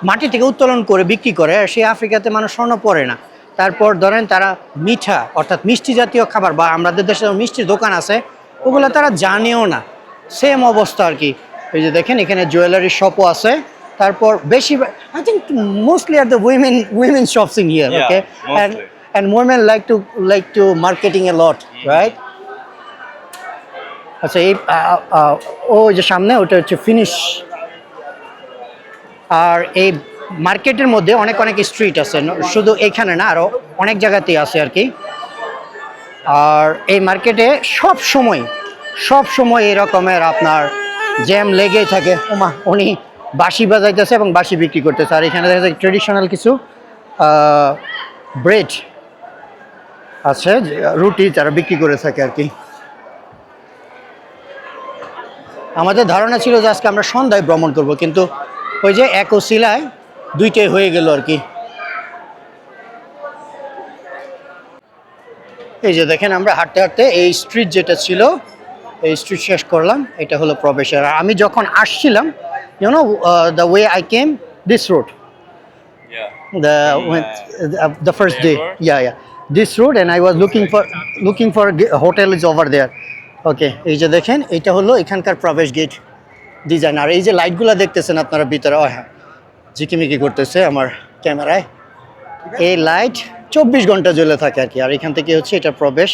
মাটি থেকে উত্তোলন করে বিক্রি করে, আর সেই আফ্রিকাতে মানুষ স্বর্ণ পরে না। তারপর ধরেন তারা মিঠা অর্থাৎ মিষ্টি জাতীয় খাবার, বা আমাদের দেশে মিষ্টির দোকান আছে, ওগুলো তারা জানেও না। সেম অবস্থা আর কি। এই যে দেখেন এখানে জুয়েলারি শপও আছে। তারপর বেশি I think mostly are the women shops in here. Yeah, okay, mostly. and women like to marketing a lot, right? আচ্ছা, এই ওই যে সামনে ওটা হচ্ছে ফিনিশ। আর এই মার্কেটের মধ্যে অনেক স্ট্রিট আছে, শুধু এখানে না, আরও অনেক জায়গাতেই আছে আর কি। আর এই মার্কেটে সব সময় এই রকমের আপনার জ্যাম লেগেই থাকে। ওমা, উনি বাঁশি বাজাইতেছে এবং বাঁশি বিক্রি করতেছে। আর এখানে দেখা যায় ট্রেডিশনাল কিছু ব্রেড আছে, রুটি যারা বিক্রি করে থাকে আর কি। আমাদের ধারণা ছিল যে আজকে আমরা সন্ধ্যায় ভ্রমণ করব, কিন্তু ওই যে এক ওসিলায় দুইটাই হয়ে গেল আর কি। এই যে দেখেন আমরা হাঁটতে হাঁটতে এই স্ট্রিট যেটা ছিল, এই স্ট্রিট শেষ করলাম। এটা হলো প্রবেশের। আর আমি যখন আসছিলাম You know the way I came, this road. Yeah. When, the first the day. airport? Yeah. This road, and I was looking for hotel is over there. Okay, এই যে দেখেন এটা হলো এখানকার প্রবেশ গেট ডিজাইন। আর এই যে লাইটগুলো দেখতেছেন আপনারা ভিতরে, হ্যাঁ ঝিকিমিকি করতেছে আমার ক্যামেরায়। এই লাইট 24 ঘন্টা জ্বলে থাকে আর কি। আর এখান থেকে হচ্ছে এটা প্রবেশ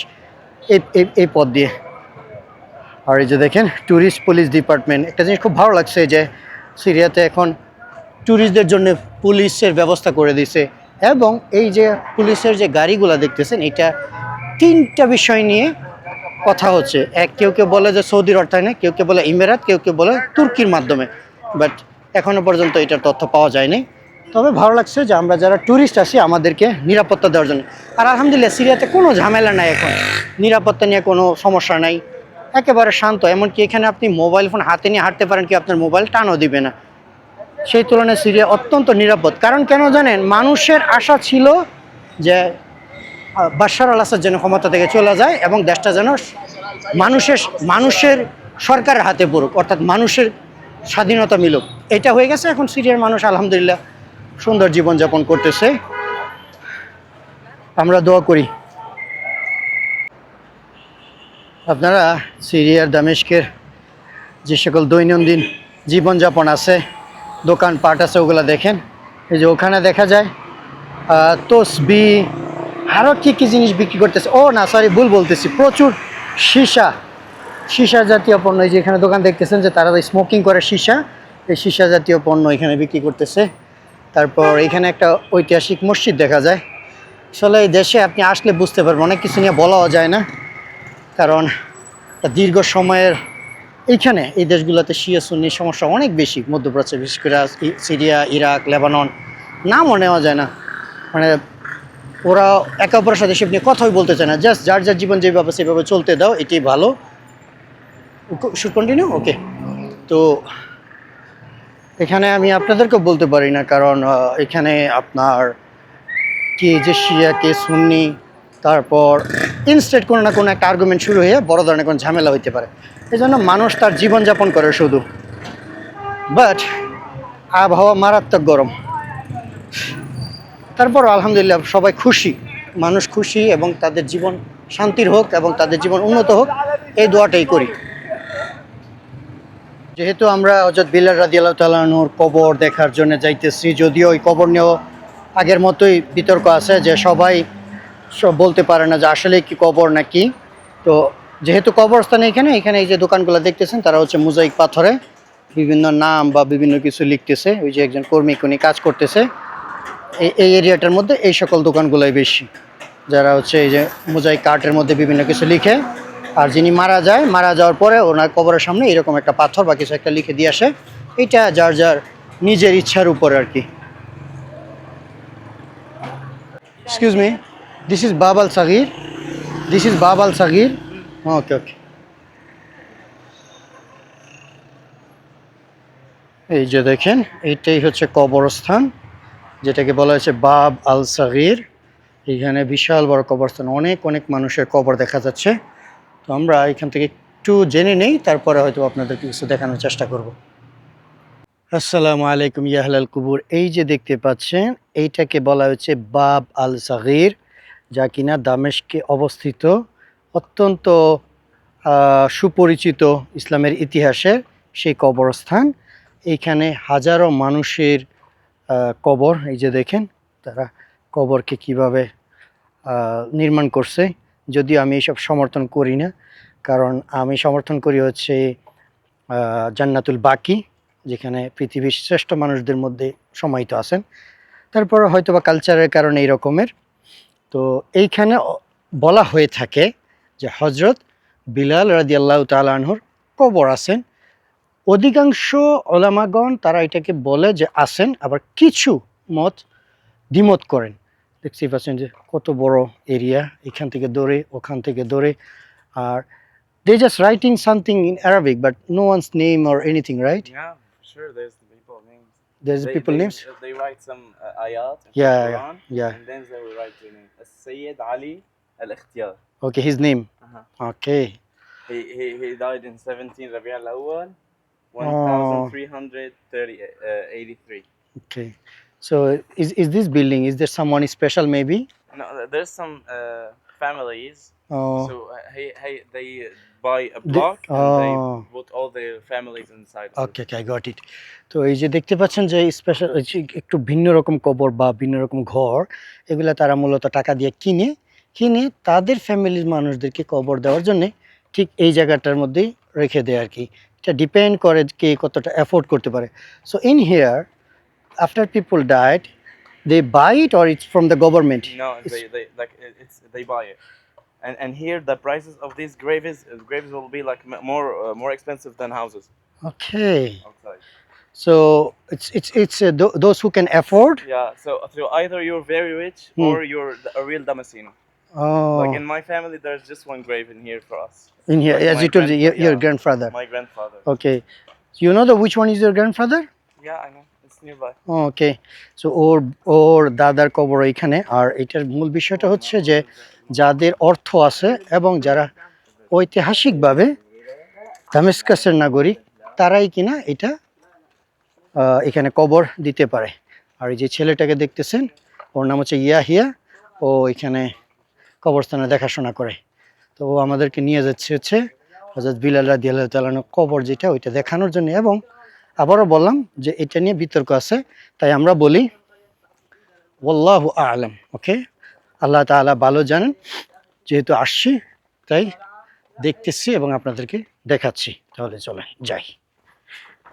এই পথ দিয়ে। আর এই যে দেখেন ট্যুরিস্ট পুলিশ ডিপার্টমেন্ট, একটা জিনিস খুব ভালো লাগছে যে সিরিয়াতে এখন ট্যুরিস্টদের জন্য পুলিশের ব্যবস্থা করে দিছে। এবং এই যে পুলিশের যে গাড়িগুলো দেখতেছেন, এটা 3টা বিষয় নিয়ে কথা হচ্ছে। কেউ বলে যে সৌদির অর্থায়নে, কেউ বলে ইমিরাত, কেউ বলে তুর্কির মাধ্যমে। বাট এখনো পর্যন্ত এটার তথ্য পাওয়া যায়নি। তবে ভালো লাগছে যে আমরা যারা ট্যুরিস্ট আসি আমাদেরকে নিরাপত্তা দেওয়ার জন্য। আর আলহামদুলিল্লাহ সিরিয়াতে কোনো ঝামেলা নাই, এখন নিরাপত্তা নিয়ে কোনো সমস্যা নাই, একেবারে শান্ত। এমনকি এখানে আপনি মোবাইল ফোন হাতে নিয়ে হাঁটতে পারেন, কি আপনার মোবাইল টানও দিবে না। সেই তুলনায় সিরিয়া অত্যন্ত নিরাপদ। কারণ কেন জানেন, মানুষের আশা ছিল যে বাশার আল আসাদ যেন ক্ষমতা থেকে চলে যায় এবং দেশটা যেন মানুষের সরকারের হাতে পড়ুক, অর্থাৎ মানুষের স্বাধীনতা মিলুক। এটা হয়ে গেছে। এখন সিরিয়ার মানুষ আলহামদুলিল্লাহ সুন্দর জীবনযাপন করতেছে, আমরা দোয়া করি। আপনারা সিরিয়ার দামেস্কের যে সকল দৈনন্দিন জীবনযাপন আছে, দোকানপাট আছে, ওগুলো দেখেন। এই যে ওখানে দেখা যায় তসবি, আরও কী জিনিস বিক্রি করতেছে। ও না, সরি, ভুল বলতেছি, প্রচুর সীসা জাতীয় পণ্য। এই যে এখানে দোকান দেখতেছেন যে তারা স্মোকিং করে সীসা, এই সীসা জাতীয় পণ্য এখানে বিক্রি করতেছে। তারপর এখানে একটা ঐতিহাসিক মসজিদ দেখা যায়। আসলে এই দেশে আপনি আসলে বুঝতে পারবেন, অনেক কিছু নিয়ে বলাও যায় না, কারণ দীর্ঘ সময়ের এইখানে এই দেশগুলোতে শিয়া সুন্নির সমস্যা অনেক বেশি। মধ্যপ্রাচ্যে বিশেষ করে সিরিয়া, ইরাক, লেবানন, নামও নেওয়া যায় না। মানে ওরা একে অপরের সাথে সেসব নিয়ে কথাই বলতে চায় না। জাস্ট যার জীবন যেভাবে সেভাবে চলতে দাও, এটাই ভালো। শুড কন্টিনিউ, ওকে। তো এখানে আমি আপনাদেরকেও বলতে পারি না, কারণ এখানে আপনার কে যে শিয়া কে সুন্নি, তারপর ইনস্টেড কোনো না কোনো একটা আর্গুমেন্ট শুরু হয়ে বড় ধরনের কোনো ঝামেলা হইতে পারে। এই জন্য মানুষ তার জীবনযাপন করে শুধু। বাট আবহাওয়া মারাত্মক গরম, তারপর আলহামদুলিল্লাহ সবাই খুশি, মানুষ খুশি এবং তাদের জীবন শান্তির হোক এবং তাদের জীবন উন্নত হোক, এই দোয়াটাই করি। যেহেতু আমরা হযরত বিলাল রাদিয়াল্লাহু তাআলা আনহুর কবর দেখার জন্য যাইতেছি, যদিও ওই কবর নিয়েও আগের মতোই বিতর্ক আছে, যে সবাই সব বলতে পারে না যে আসলে কি কবর নাকি। তো যেহেতু কবরস্থান এখানে এই যে দোকানগুলো দেখতেছেন, তারা হচ্ছে মোজাইক পাথরে বিভিন্ন নাম বা বিভিন্ন কিছু লিখতেছে। ওই যে একজন কর্মী উনি কাজ করতেছে এই এরিয়াটার মধ্যে, এই সকল দোকানগুলোই বেশি, যারা হচ্ছে এই যে মোজাইক কার্টের মধ্যে বিভিন্ন কিছু লিখে। আর যিনি মারা যাওয়ার পরে ওনার কবরের সামনে এরকম একটা পাথর বা কিছু একটা লিখে দিয়ে আসে। এটা যার নিজের ইচ্ছার উপরে আর কি। এক্সকিউজ মি, দিস ইজ বাব আল সাগির, ওকে। এই যে দেখেন, এইটাই হচ্ছে কবরস্থান, যেটাকে বলা হয়েছে বাব আল সাগির। এখানে বিশাল বড় কবরস্থান, অনেক মানুষের কবর দেখা যাচ্ছে। তো আমরা এখান থেকে একটু জেনে নেই, তারপরে হয়তো আপনাদেরকে কিছু দেখানোর চেষ্টা করব। আসসালামু আলাইকুম ইয়া আহলাল কুবুর। এই যে দেখতে পাচ্ছেন, এইটাকে বলা হচ্ছে বাব আল সাগির, যা কিনা দামেস্কে অবস্থিত, অত্যন্ত সুপরিচিত ইসলামের ইতিহাসের সেই কবরস্থান। এইখানে হাজারো মানুষের কবর। এই যে দেখেন তারা কবরকে কিভাবে নির্মাণ করছে। যদিও আমি এইসব সমর্থন করি না, কারণ আমি সমর্থন করি হচ্ছে জান্নাতুল বাকি, যেখানে পৃথিবীর শ্রেষ্ঠ মানুষদের মধ্যে সমাহিত আছেন। তারপর হয়তো বা কালচারের কারণে এই রকমের। তো এইখানে বলা হয়ে থাকে যে হজরত বিলাল রাদিয়াল্লাহু তাআলা আনহুর কবর আছেন। অধিকাংশ ওলামাগণ তারা এটাকে বলে যে আছেন, আবার কিছু মত দ্বিমত করেন। দেখতেই পাচ্ছেন যে কত বড় এরিয়া, এখান থেকে দৌড়ে ওখান থেকে দৌড়ে। আর they just writing something in Arabic but no one's name or anything, right? Yeah, sure. There's the people names. There's the people names. They write some ayat in Yeah, the Quran, yeah. and then they will write the name. Sayyid Ali Al-Ikhtiyar. Okay, his name. Uh-huh. Okay. He died in 17 Rabi' al-Awwal 83. Okay. So is this building, is there someone special maybe? No, there's some families. Oh, So they buy a The- block and they oh. put all their families inside. of it. Okay okay I got it. তো এই যে দেখতে পাচ্ছেন যে special একটু ভিন্ন রকম কবর বা ভিন্ন রকম ঘর, এগুলা তারা মূলত টাকা দিয়ে কিনে তাদের ফ্যামিলির মানুষদেরকে কবর দেওয়ার জন্য ঠিক এই জায়গাটার মধ্যেই রেখে দেয় আর কি। এটা ডিপেন্ড করে কে কতটা অ্যাফোর্ড করতে পারে। So in here after people died they buy it or it's from the government? No, they like they buy it, and here the prices of these graves will be like more expensive than houses okay, outside. So it's those who can afford. Yeah, so either you're very rich or you're a real Damascene. Oh, Like in my family, there's just one grave in here for us. in here, like as my you told grandfa- your yeah. grandfather. My grandfather. Okay, so you know which one is your grandfather? Yeah, I know. It's nearby. Okay, so ওর দাদার কবর এখানে। আর এটার মূল বিষয়টা হচ্ছে যে যাদের অর্থ আছে এবং যারা ঐতিহাসিকভাবে দামেস্কাসের নাগরিক, তারাই কিনা এটা এখানে কবর দিতে পারে। আর এই যে ছেলেটাকে দেখতেছেন, ওর নাম হচ্ছে ইয়াহিয়া, ও এখানে কবরস্থানে দেখাশোনা করে। তো ও আমাদেরকে নিয়ে যাচ্ছে হচ্ছে হযরত বিলাল রাদিয়াল্লাহু তাআলা আনহুর কবর যেটা, ওইটা দেখানোর জন্য। এবং আবারও বললাম যে এটা নিয়ে বিতর্ক আছে, তাই আমরা বলি ওয়াল্লাহু আ'লাম। ওকে, আল্লাহ তাআলা ভালো জানেন। যেহেতু আসছি তাই দেখতেছি এবং আপনাদেরকে দেখাচ্ছি। তাহলে চলেন যাই।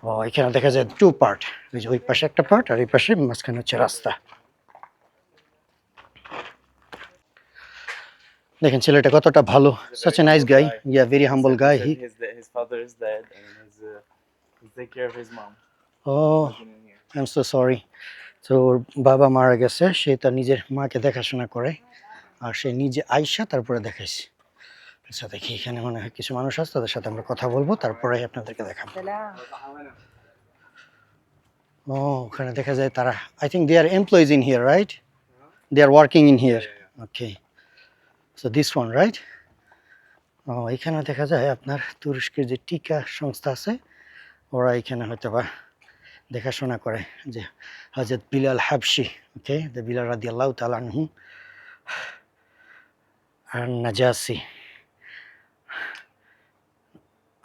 ও এখানে দেখা যায় 2 পার্ট, ওই যে ওই পাশে একটা পার্ট আর এই পাশে মাঝখানে হচ্ছে রাস্তা। দেখেন ছেলেটা কতটা ভালো, such a nice guy, yeah, very humble guy. He His father is dead, and he's take care of his mom. oh, I'm so sorry. তো ওর বাবা মারা গেছে, সে তার নিজের মাকে দেখাশোনা করে, আর সে নিজে আইসা তারপরে দেখাইছে। আচ্ছা দেখি এখানে মনে হয় কিছু মানুষ আছে, তাদের সাথে আমরা কথা বলবো, তারপরে আপনাদেরকে দেখাবো। ও ওখানে দেখা যায় তারা, I think they are employees in here, right? They are working in here. Okay, so this one, right? ও এখানে দেখা যায় আপনার তুরস্কের যে টিকা সংস্থা আছে, ওরা এখানে হয়তো বা দেখাশোনা করে যে হযরত বিলাল হাবশি, ওকে, দ্য বিলাল রাদিয়াল্লাহু তাআলা আনহু আন-নাজাসি,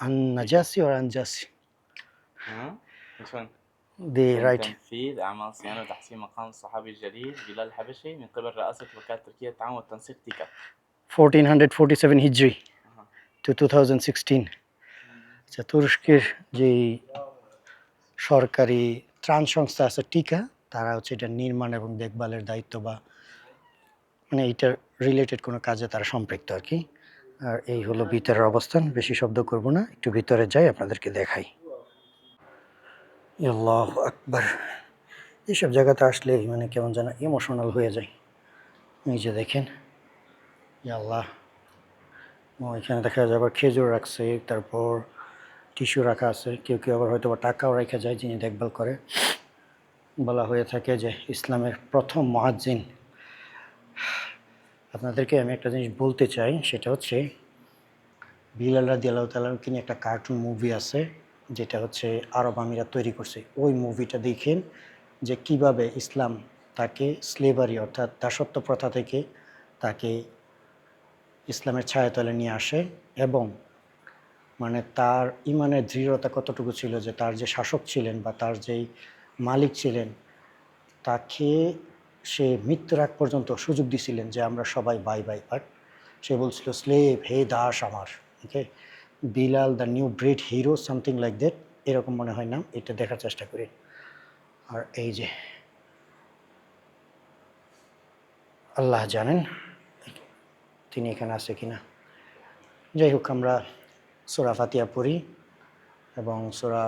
আন-নাজাসি or আনজাসি, Huh? Which one? they right. تنفيذ أعمال صيانة وتحسين مقام الصحابي الجليل بلال الحبشي من قبل رئاسة وكالة تركيا للتعاون والتنسيق تيكا. 1447 হিজরি to 2016। আচ্ছা, তুরস্কের যে সরকারি ত্রাণ সংস্থা আছে টিকা, তারা হচ্ছে এটা নির্মাণ এবং দেখভালের দায়িত্ব বা মানে এইটার রিলেটেড কোনো কাজে তারা সম্পৃক্ত আর কি। আর এই হলো ভিতরের অবস্থান, বেশি শব্দ করব না, একটু ভিতরে যাই আপনাদেরকে দেখাই। আল্লাহু আকবার, এইসব জায়গাতে আসলে মানে কেমন যেন ইমোশনাল হয়ে যায়। এই যে দেখেন, ইয়া আল্লাহ, এখানে দেখা যায় আবার খেজুর রাখছে, তারপর টিস্যু রাখা আছে, কেউ কেউ আবার হয়তো বা টাকাও রেখে যায় যিনি দেখভাল করে। বলা হয়ে থাকে যে ইসলামের প্রথম মুয়াজ্জিন। আপনাদেরকে আমি একটা জিনিস বলতে চাই, সেটা হচ্ছে বিলাল রাদিয়াল্লাহু তাআলা আনহু নিয়ে একটা কার্টুন মুভি আছে, যেটা হচ্ছে আরব আমিরাত তৈরি করছে। ওই মুভিটা দেখেন যে কিভাবে ইসলাম তাকে স্লেভারি অর্থাৎ দাসত্ব প্রথা থেকে তাকে ইসলামের ছায়াতলে নিয়ে আসে, এবং মানে তার ইমানের দৃঢ়তা কতটুকু ছিল যে তার যে শাসক ছিলেন বা তার যেই মালিক ছিলেন, তাকে সে মৃত্যুর আগ পর্যন্ত সুযোগ দিছিলেন যে আমরা সবাই বাই বাই, বাট সে বলছিল স্লেভ, হে দাস আমার। Okay, Bilal the new bread hero, something like that, এরকম মনে হয় নাম, এটা দেখার চেষ্টা করি। আর এই যে আল্লাহ জানেন তিনি এখানে আছে কিনা। যাই হোক, আমরা সূরা ফাতিহা পড়ি এবং সূরা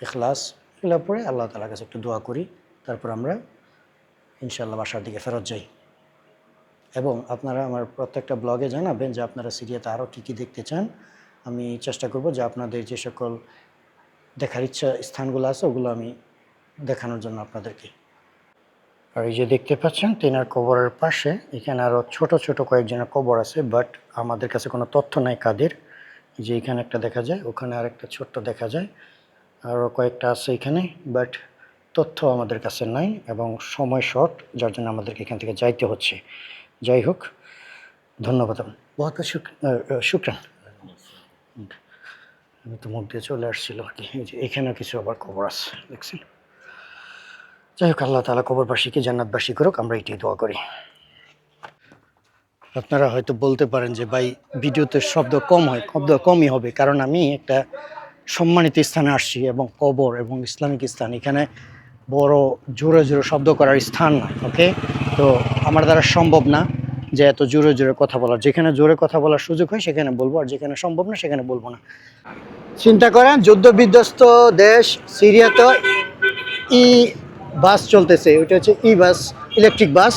ইখলাস এগুলো পড়ে আল্লাহ তাআলার কাছে একটু দোয়া করি, তারপর আমরা ইনশাআল্লাহ বাসার দিকে ফেরত যাই। এবং আপনারা আমার প্রত্যেকটা ব্লগে জানাবেন যে আপনারা সিরিয়াতে আরও কী কী দেখতে চান। আমি চেষ্টা করব যে আপনাদের যে সকল দেখার ইচ্ছা স্থানগুলো আছে ওগুলো আমি দেখানোর জন্য আপনাদেরকে। আর এই যে দেখতে পাচ্ছেন তেনার কবরের পাশে এখানে আরও ছোট ছোট কয়েকজনের কবর আছে, বাট আমাদের কাছে কোনো তথ্য নাই কাদের। যে এখানে একটা দেখা যায়, ওখানে আরেকটা ছোট্ট দেখা যায়, আরও কয়েকটা আছে এখানে, বাট তথ্য আমাদের কাছে নাই এবং সময় শর্ট, যার জন্য আমাদেরকে এখান থেকে যাইতে হচ্ছে। যাই হোক, ধন্যবাদ। বহুত শুক্রান। আমি তো মুখ দিয়ে চলে আসছিল আর কি। এই যে এখানেও কিছু আবার খবর আছে, দেখছেন। যাই হোক, আল্লাহ তাআলা কবরবাসীকে জান্নাতবাসী করুক, আমরা এটাই দোয়া করি। আপনারা হয়তো বলতে পারেন যে ভাই ভিডিওতে শব্দ কম হয়, শব্দ কমই হবে, কারণ আমি একটা সম্মানিত স্থানে আসছি এবং কবর এবং ইসলামিক স্থান, এখানে বড় জোরে জোরে শব্দ করার স্থান না। ওকে, তো আমার দ্বারা সম্ভব না যে এত জোরে জোরে কথা বলার। যেখানে জোরে কথা বলার সুযোগ হয় সেখানে বলবো, আর যেখানে সম্ভব না সেখানে বলবো না। চিন্তা করেন, যুদ্ধ বিধ্বস্ত দেশ সিরিয়াতে ই বাস চলতেছে, ওইটা হচ্ছে ই বাস, ইলেকট্রিক বাস।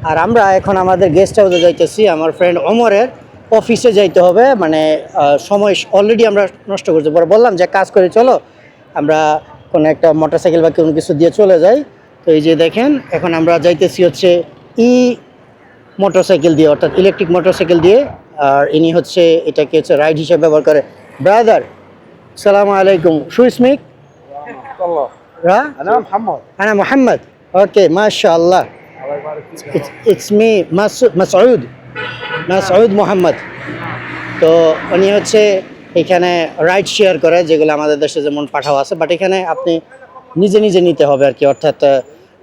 আর আমরা এখন আমাদের গেস্ট হাউসে যাইতেছি, আমার ফ্রেন্ড ওমরের অফিসে যাইতে হবে, মানে সময় অলরেডি আমরা নষ্ট করতে পরে বললাম যে কাজ করে চলো, আমরা কোনো একটা মোটরসাইকেল বা কোনো কিছু দিয়ে চলে যাই। তো এই যে দেখেন, এখন আমরা যাইতেছি হচ্ছে ই মোটরসাইকেল দিয়ে, অর্থাৎ ইলেকট্রিক মোটরসাইকেল দিয়ে। আর ইনি হচ্ছে এটাকে হচ্ছে রাইড হিসেবে ব্যবহার করে। ব্রাদার, সালামু আলাইকুম, শু ইসমিক? الله হ্যাঁ, انا محمد أنا محمد. Okay, ما شاء الله. الله يبارك فيك It's me, Masud Mohammad. তো উনি হচ্ছে এখানে রাইড শেয়ার করে, যেগুলো আমাদের দেশে যেমন পাঠাও আছে, বাট এখানে আপনি নিজে নিজে নিতে হবে আর কি, অর্থাৎ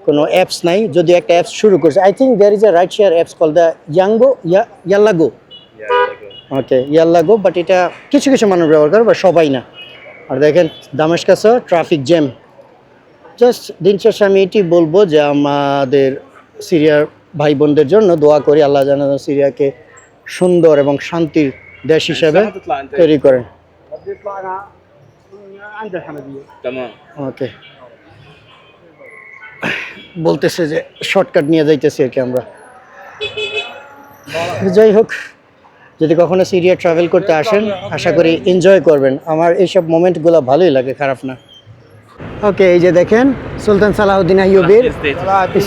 কোনো অ্যাপস নাই। যদিও একটা অ্যাপস শুরু করছে, I think there is a ride share apps call the Yallago. Okay, Yallago, but এটা কিছু কিছু মানুষ ব্যবহার করে, বা সবাই না। আর দেখেন দামেস্কাসও ট্রাফিক জ্যাম। জাস্ট দিন শেষে আমি এটি বলবো যে আমাদের সিরিয়ার ভাই বোনদের জন্য দোয়া করি, আল্লাহ যেন সিরিয়াকে সুন্দর এবং শান্তির দেশ হিসেবে তৈরি করেন। بدي يطلع انا عند الحمديه تمام. ওকে, বলতেছে যে শর্টকাট নিয়ে যাইতেছি আর কি আমরা। যাই হোক, যদি কখনো সিরিয়া ট্রাভেল করতে আসেন, আশা করি এনজয় করবেন। আমার এইসব মোমেন্টগুলো ভালোই লাগে, খারাপ না। ওকে, এই যে দেখেন সুলতান সালাহুদ্দিন আইয়ুবির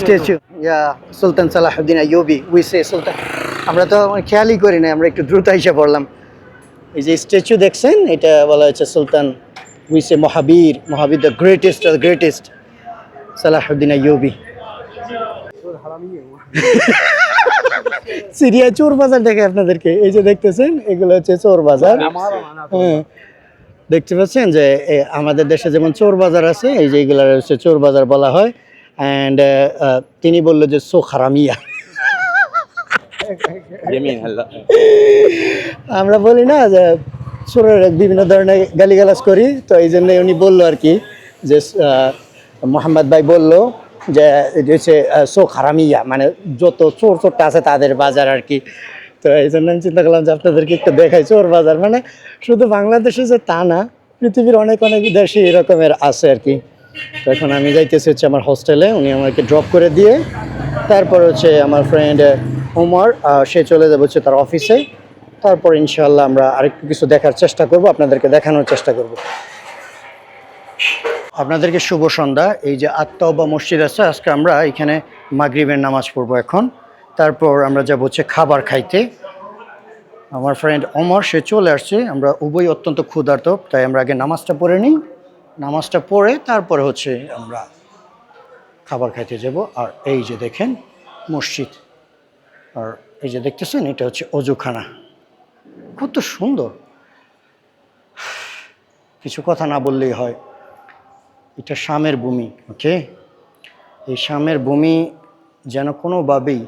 statue. Yeah, Sultan Salahuddin Ayyubi, we say Sultan. আমরা তো খেয়ালই করি না, আমরা একটু দ্রুত এসে পড়লাম। এই যে স্ট্যাচু দেখছেন, এটা বলা হচ্ছে সুলতান, উই সে মহাবীর, the greatest Salahuddin Ayyubi. Syria চোর বাজার দেখে আপনাদেরকে, এই যে দেখতেছেন এগুলো হচ্ছে চোর বাজার। হ্যাঁ, দেখতে পাচ্ছেন যে আমাদের দেশে যেমন চোর বাজার আছে, এই যে এগুলো হচ্ছে চোর বাজার বলা হয়। অ্যান্ড তিনি বললো যে সো খারামিয়া। يمين هلا. আমরা বলি না যে চোরের বিভিন্ন ধরনের গালিগালাজ করি, তো এই জন্য উনি বললো আর কি, যে মোহাম্মদ ভাই বললো যে এটা হচ্ছে সো খারামিয়া, মানে যত চোর চোরটা আছে তাদের বাজার আর কি। তো এই জন্য আমি চিন্তা করলাম যে আপনাদেরকে একটু দেখাই চোর বাজার, মানে শুধু বাংলাদেশে যে তা না, পৃথিবীর অনেক অনেক দেশে এরকমের আছে আর কি। তো এখন আমি যাইতেছি হচ্ছে আমার হোস্টেলে, উনি আমাকে ড্রপ করে দিয়ে তারপর হচ্ছে আমার ফ্রেন্ড ওমর, সে চলে যাবে হচ্ছে তার অফিসে। তারপর ইনশাআল্লাহ আমরা আরেকটু কিছু দেখার চেষ্টা করব, আপনাদেরকে দেখানোর চেষ্টা করব। আপনাদেরকে শুভ সন্ধ্যা। এই যে আত-তাওবা মসজিদ আছে, আজকে আমরা এখানে মাগরিবের নামাজ পড়বো এখন। তারপর আমরা যাব হচ্ছে খাবার খাইতে। আমার ফ্রেন্ড ওমর সে চলে আসছে, আমরা উভয় অত্যন্ত ক্ষুধার্ত, তাই আমরা আগে নামাজটা পড়ে নিই। নামাজটা পড়ে তারপরে হচ্ছে আমরা খাবার খাইতে যাব। আর এই যে দেখেন মসজিদ, আর এই যে দেখতেছেন এটা হচ্ছে অজুখানা, কত সুন্দর। কিছু কথা না বললেই হয়, এটা শামের ভূমি। ওকে, এই শামের ভূমি যেন কোনোভাবেই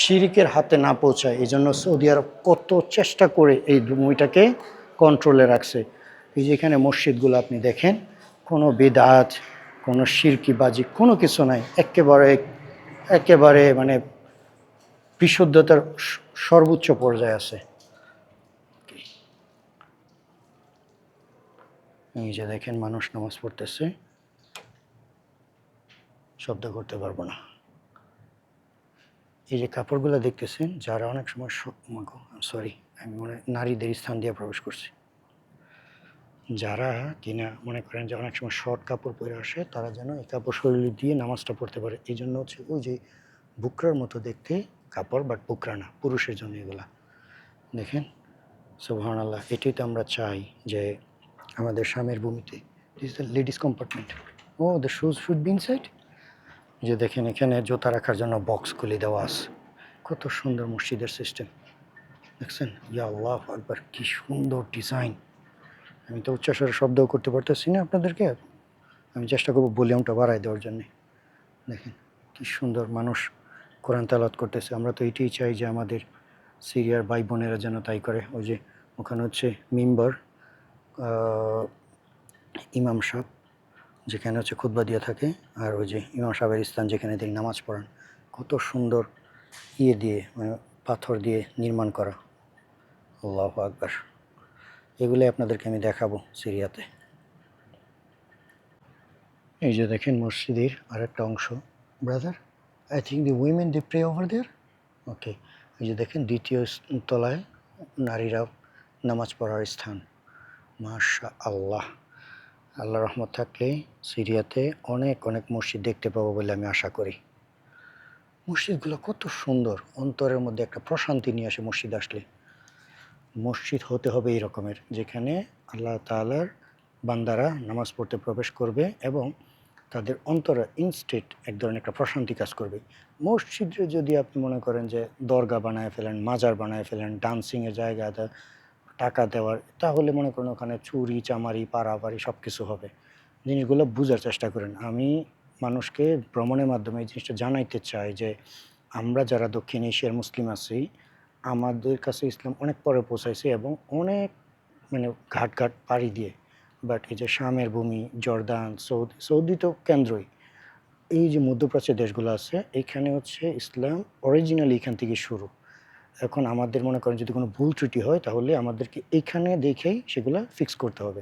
শিরিকের হাতে না পৌঁছায়, এই জন্য সৌদি আরব কত চেষ্টা করে এই ভূমিটাকে কন্ট্রোলে রাখছে। এই যে এখানে মসজিদগুলো আপনি দেখেন, কোনো বিদআত, কোনো শিরকিবাজি, কোনো কিছু নাই, একেবারে মানে বিশুদ্ধতার সর্বোচ্চ পর্যায়ে আছে। এই যে দেখেন মানুষ নামাজ পড়তেছে, শব্দ করতে পারবো না। এই যে কাপড়গুলো দেখতেছেন, যারা অনেক সময় সরি আমি নারীদের স্থান দিয়ে প্রবেশ করছি, যারা কিনা মনে করেন যে অনেক সময় শর্ট কাপড় পরে আসে, তারা যেন এই কাপড় শরীরে দিয়ে নামাজটা পড়তে পারে। এই জন্য হচ্ছে ওই যে বুকরার মতো দেখতে কাপড়, বাট বুকরা না, পুরুষের জন্য এগুলা। দেখেন সুবহানাল্লাহ, এটাই তো আমরা চাই যে আমাদের স্বামীর ভূমিতে This is the ladies compartment. Oh, the shoes should be inside. যে দেখেন এখানে জুতা রাখার জন্য বক্সগুলি দেওয়া আছে। কত সুন্দর মসজিদের সিস্টেম দেখছেন। ইয়া আল্লাহু আকবার, কি সুন্দর ডিজাইন। আমি তো উচ্চস্বরে শব্দও করতে পারতেছি না আপনাদেরকে, আমি চেষ্টা করবো ভলিউমটা বাড়াই দেওয়ার জন্যে। দেখেন কি সুন্দর মানুষ কোরআন তেলাওয়াত করতেছে। আমরা তো এটাই চাই যে আমাদের সিরিয়ার ভাই বোনেরা যেন তাই করে। ওই যে ওখানে হচ্ছে মিম্বার, ইমাম সাহেব যেখানে হচ্ছে খুতবা দিয়ে থাকে, আর ওই যে ইমাম সাহেবের স্থান যেখানে তিনি নামাজ পড়ান, কত সুন্দর ইয়ে দিয়ে মানে পাথর দিয়ে নির্মাণ করা। আল্লাহু আকবার। এগুলো আপনাদেরকে আমি দেখাবো সিরিয়াতে। এই যে দেখেন মসজিদের আরেকটা অংশ। Brother, I think the women they pray over there. Okay, এই যে দেখেন দ্বিতীয় তলায় নারীরা নামাজ পড়ার স্থান। মাশা আল্লাহ, আল্লাহ রহমত থাকলে সিরিয়াতে অনেক অনেক মসজিদ দেখতে পাবো বলে আমি আশা করি। মসজিদগুলো কত সুন্দর, অন্তরের মধ্যে একটা প্রশান্তি নিয়ে আসে মসজিদ আসলে। মসজিদ হতে হবে এই রকমের, যেখানে আল্লাহ তাআলার বান্দারা নামাজ পড়তে প্রবেশ করবে এবং তাদের অন্তরে ইনস্টেট এক ধরনের একটা প্রশান্তি কাজ করবে। মসজিদে যদি আপনি মনে করেন যে দরগা বানায় ফেলেন, মাজার বানায় ফেলেন, ডান্সিংয়ের জায়গা টাকা দেওয়ার, তাহলে মনে করেন ওখানে চুরি চামারি পারাপারি সব কিছু হবে। জিনিসগুলো বোঝার চেষ্টা করেন। আমি মানুষকে ভ্রমণের মাধ্যমে এই জিনিসটা জানাইতে চাই যে আমরা যারা দক্ষিণ এশিয়ার মুসলিম আছি, আমাদের কাছে ইসলাম অনেক পরে পৌঁছাইছে এবং অনেক মানে ঘাট ঘাট পাড়ি দিয়ে। বাট এই যে শামের ভূমি, জর্দান, সৌদি তো কেন্দ্রই, এই যে মধ্যপ্রাচ্যের দেশগুলো আছে, এইখানে হচ্ছে ইসলাম অরিজিনালি এখান থেকে শুরু। এখন আমাদের মনে করেন যদি কোনো ভুল ত্রুটি হয় তাহলে আমাদেরকে এইখানে দেখেই সেগুলো ফিক্স করতে হবে।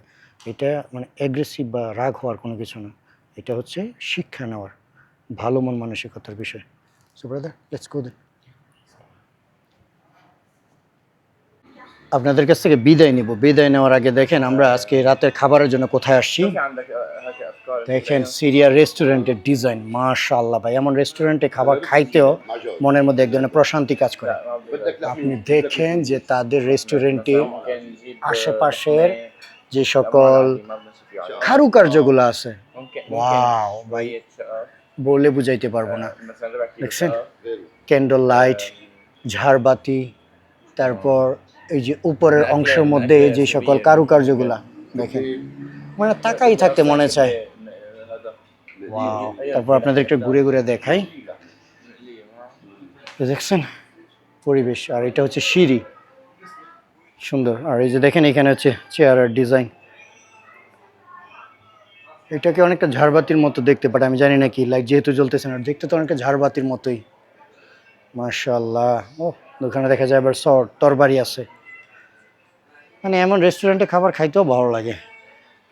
এটা মানে অ্যাগ্রেসিভ বা রাগ হওয়ার কোনো কিছু না, এটা হচ্ছে শিক্ষা নেওয়ার ভালো মন মানসিকতার বিষয়। সো ব্রাদার, লেটস গো দেন। আপনাদের কাছ থেকে বিদায় নিব। বিদায় নেওয়ার আগে দেখেন আমরা আজকে রাতের খাবারের জন্য কোথায় আসছি। في عندك هيك افكار দেখেন সিরিয়ার রেস্টুরেন্টের ডিজাইন, মাশাআল্লাহ ভাই, এমন রেস্টুরেন্টে খাবার খাইতেও মনের মধ্যে এক ধরনের প্রশান্তি কাজ করে। আপনি দেখেন যে তাদের রেস্টুরেন্টের আশেপাশের যে সকল কারুকার্যগুলো আছে, ওয়াও ভাই, বলে বুঝাইতে পারবো না। দেখছেন ক্যান্ডেল লাইট, ঝাড়বাতি, তারপর এই যে উপরের অংশের মধ্যে যে সকল কারুকার্যগুলা দেখেন, মানে তাকাই থাকতে মনে চায়। ওয়াও, তারপর আপনাদের একটু ঘুরে ঘুরে দেখাই। দেখছেন পরিবেশ, আর এটা হচ্ছে সিঁড়ি, সুন্দর। আর এই যে দেখেন এখানে হচ্ছে চেয়ারের ডিজাইন, এটাকে অনেকটা ঝাড়বাতির মতো দেখতে পারে, আমি জানি না কি লাইট যেহেতু জ্বলতেছে না, দেখতে তো অনেকটা ঝাড়বাতির মতোই। মাশাআল্লাহ। ও, দোকানে দেখা যায় আবার তরবারি আছে। মানে এমন রেস্টুরেন্টে খাবার খাইতেও ভালো লাগে।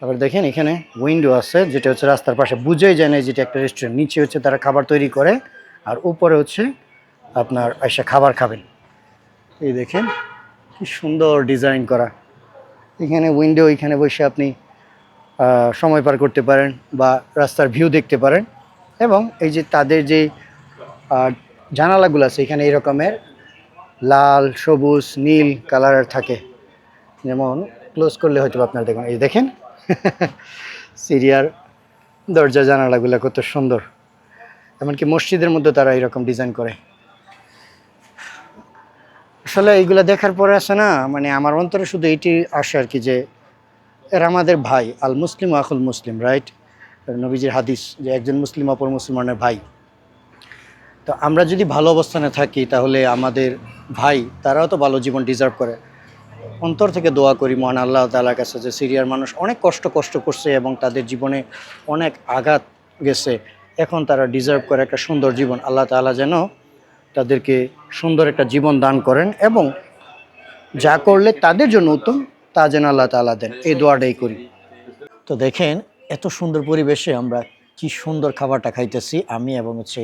আবার দেখেন এখানে উইন্ডো আছে, যেটা হচ্ছে রাস্তার পাশে, বুঝেই যায় না যেটা একটা রেস্টুরেন্ট। নিচে হচ্ছে তারা খাবার তৈরি করে, আর উপরে হচ্ছে আপনার এসে খাবার খাবেন। এই দেখেন কি সুন্দর ডিজাইন করা। এখানে উইন্ডো, এখানে বসে আপনি সময় পার করতে পারেন বা রাস্তার ভিউ দেখতে পারেন। এবং এই যে তাদের যে জানালাগুলো আছে এখানে এই রকমের লাল, সবুজ, নীল কালারের থাকে, যেমন ক্লোজ করলে হয়তো আপনারা দেখুন, এই দেখেন সিরিয়ার দরজা জানালাগুলো কত সুন্দর। এমনকি মসজিদের মধ্যে তারা এরকম ডিজাইন করে। আসলে এইগুলো দেখার পরে আসে না, মানে আমার অন্তরে শুধু এইটি আসে আর কি, যে এরা আমাদের ভাই। আল মুসলিম আখুল মুসলিম, রাইট? নবীজির হাদিস যে একজন মুসলিম অপর মুসলমানের ভাই। তো আমরা যদি ভালো অবস্থানে থাকি তাহলে আমাদের ভাই তারাও তো ভালো জীবন ডিজার্ভ করে। অন্তর থেকে দোয়া করি মহান আল্লাহ তাআলার কাছে যে সিরিয়ার মানুষ অনেক কষ্ট করছে এবং তাদের জীবনে অনেক আঘাত গেছে, এখন তারা ডিজার্ভ করে একটা সুন্দর জীবন। আল্লাহ তাআলা যেন তাদেরকে সুন্দর একটা জীবন দান করেন এবং যা করলে তাদের জন্য উত্তম তা যেন আল্লাহ তাআলা দেন, এই দোয়াটাই করি। তো দেখেন এত সুন্দর পরিবেশে আমরা কি সুন্দর খাবারটা খাইতেছি, আমি এবং হচ্ছে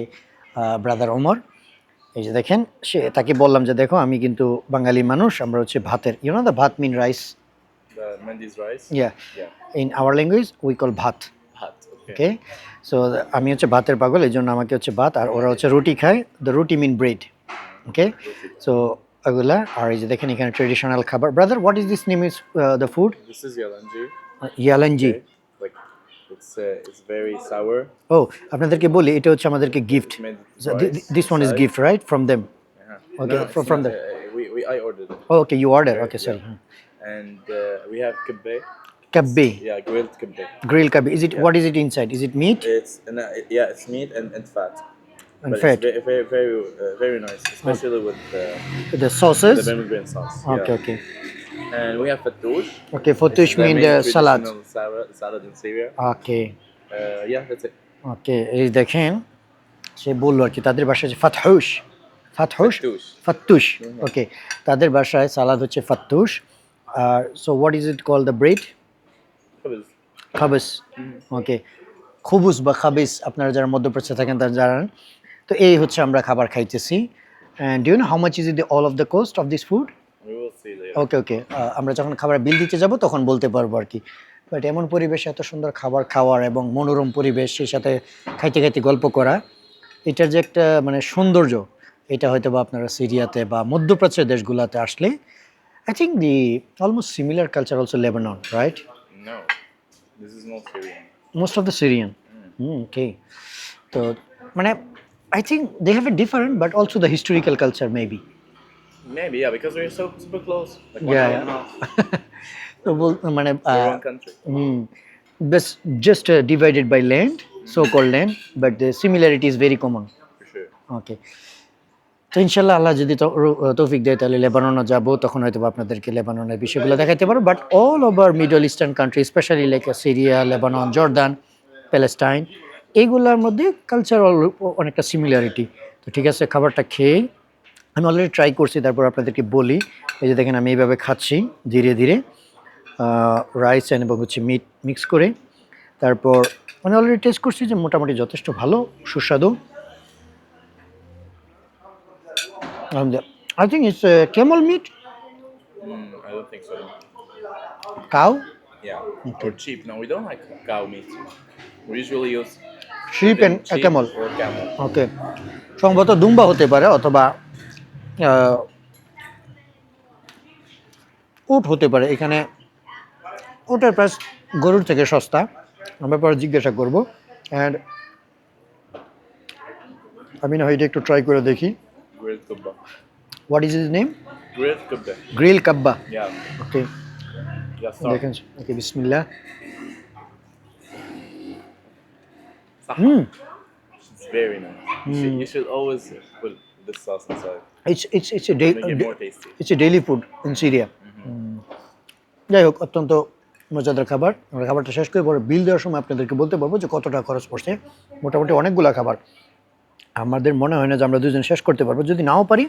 ব্রাদার ওমর। এই যে দেখেন, তাকে বললাম যে দেখো আমি কিন্তু বাঙালি মানুষ, আমরা হচ্ছে ভাতের, you know the bhat mean rice, the Mendy's rice. Yeah, Yeah. In our language we call bhat. Hot. Okay. Okay, so আমি হচ্ছে ভাতের পাগল, এই জন্য আমাকে হচ্ছে ভাত, আর ওরা হচ্ছে রুটি খায়, দ্য রুটি মিন ব্রেড। ওকে, সো এগুলা। আর এই যে দেখেন এখানে ট্রেডিশনাল খাবার। Brother, what is this name is the food? This is Yalanji. ইয়ালাঞ্জি। like it's very sour. ও আপনাদেরকে বলি এটা হচ্ছে আমাদেরকে gift Made with rice this one is inside. Gift right from them Uh-huh. Okay, No, it's from not, the- I ordered it. Okay you order okay sorry And we have kibbeh. Kibbeh Yeah, grilled kibbeh. Grill kibbeh is it what is it inside is it meat Yeah, it's meat and fat. and But fat it's very nice, especially with the sauces the pomegranate sauce. okay Yeah. okay And we have fattoush. okay fattoush It's the mean main the salad traditional salad in Syria. okay Yeah, that's it. ওকে এই দেখেন সে বললো আর কি তাদের বাসায় যে ফাতহুশ ফাতহুশ Fattoush. ফাত্তুশ ওকে তাদের বাসায় salad হচ্ছে ফাত্তুশ আর so what is it call the bread Khabz. Khabz okay khubz বা খাবিস আপনারা যারা মধ্যপ্রাচ্যে থাকেন তারা জানেন তো এই হচ্ছে আমরা খাবার খাইতেছি and do you know how much is it the all of the cost of this food We will see later. Okay okay আমরা যখন খাবার বিল দিতে যাব তখন বলতে পারবো আর কি বাট এমন পরিবেশে এত সুন্দর খাবার খাওয়ার এবং মনোরম পরিবেশ সেই সাথে খাইতে খাইতে গল্প করা এটার যে একটা মানে সৌন্দর্য এটা হয়তো বা আপনারা সিরিয়াতে বা মধ্যপ্রাচ্যের দেশগুলোতে আসলে I think the almost similar culture also Lebanon right No, this is not Syrian. Most of the Syrian okay তো মানে I think they have a different but also the historical culture maybe Maybe, yeah, because we're so super close. Like Yeah, 1 hour yeah. and a half. তো মানে We're one country. just divided by land so called land but the similarity is very common For sure. ওকে তো ইনশাল্লাহ আল্লাহ যদি তৌফিক দেয় তাহলে লেবাননে যাব তখন হয়তো বা আপনাদেরকে লেবাননের বিষয়গুলো দেখাতে পারবো but all over middle eastern country specially like Syria Lebanon Jordan Palestine এইগুলোর মধ্যে কালচারাল অনেকটা সিমিলারিটি তো ঠিক আছে খাবারটা খেয়ে আমি অলরেডি ট্রাই করছি তারপর আপনাদেরকে বলি এই যে দেখেন আমি এইভাবে খাচ্ছি ধীরে ধীরে রাইস এবং হচ্ছে মিট মিক্স করে তারপর মানে অলরেডি টেস্ট করছি যে মোটামুটি যথেষ্ট ভালো সুস্বাদু I think it's camel meat, I don't think so. cow, Yeah. Or sheep. No, we don't like cow meat. We usually use sheep and a sheep camel. or camel. Okay. সম্ভবত দুম্বা হতে পারে অথবা উট হতে পারে এখানে উটের প্রাইস গরুর থেকে সস্তা আমরা পরে জিজ্ঞাসা করবো অ্যান্ড আমি না হয় এটা একটু ট্রাই করে দেখি Grilled kubba. What is is name Grilled kubba. Grill kubba Yeah. Okay Yeah, start. দেখেন ওকে বিসমিল্লাহ Sah. Hmm It's very nice. You should always put this sauce inside. it's a Make it more tasty. it's a daily food in Syria যাই হোক অত্যন্ত মজাদার খাবার আমরা খাবারটা শেষ করে পরে বিল দেওয়ার সময় আপনাদেরকে বলতে পারবো যে কত টাকা খরচ পড়ছে মোটামুটি অনেকগুলো খাবার আমাদের মনে হয় না যে আমরা দুজন শেষ করতে পারবো যদি নাও পারি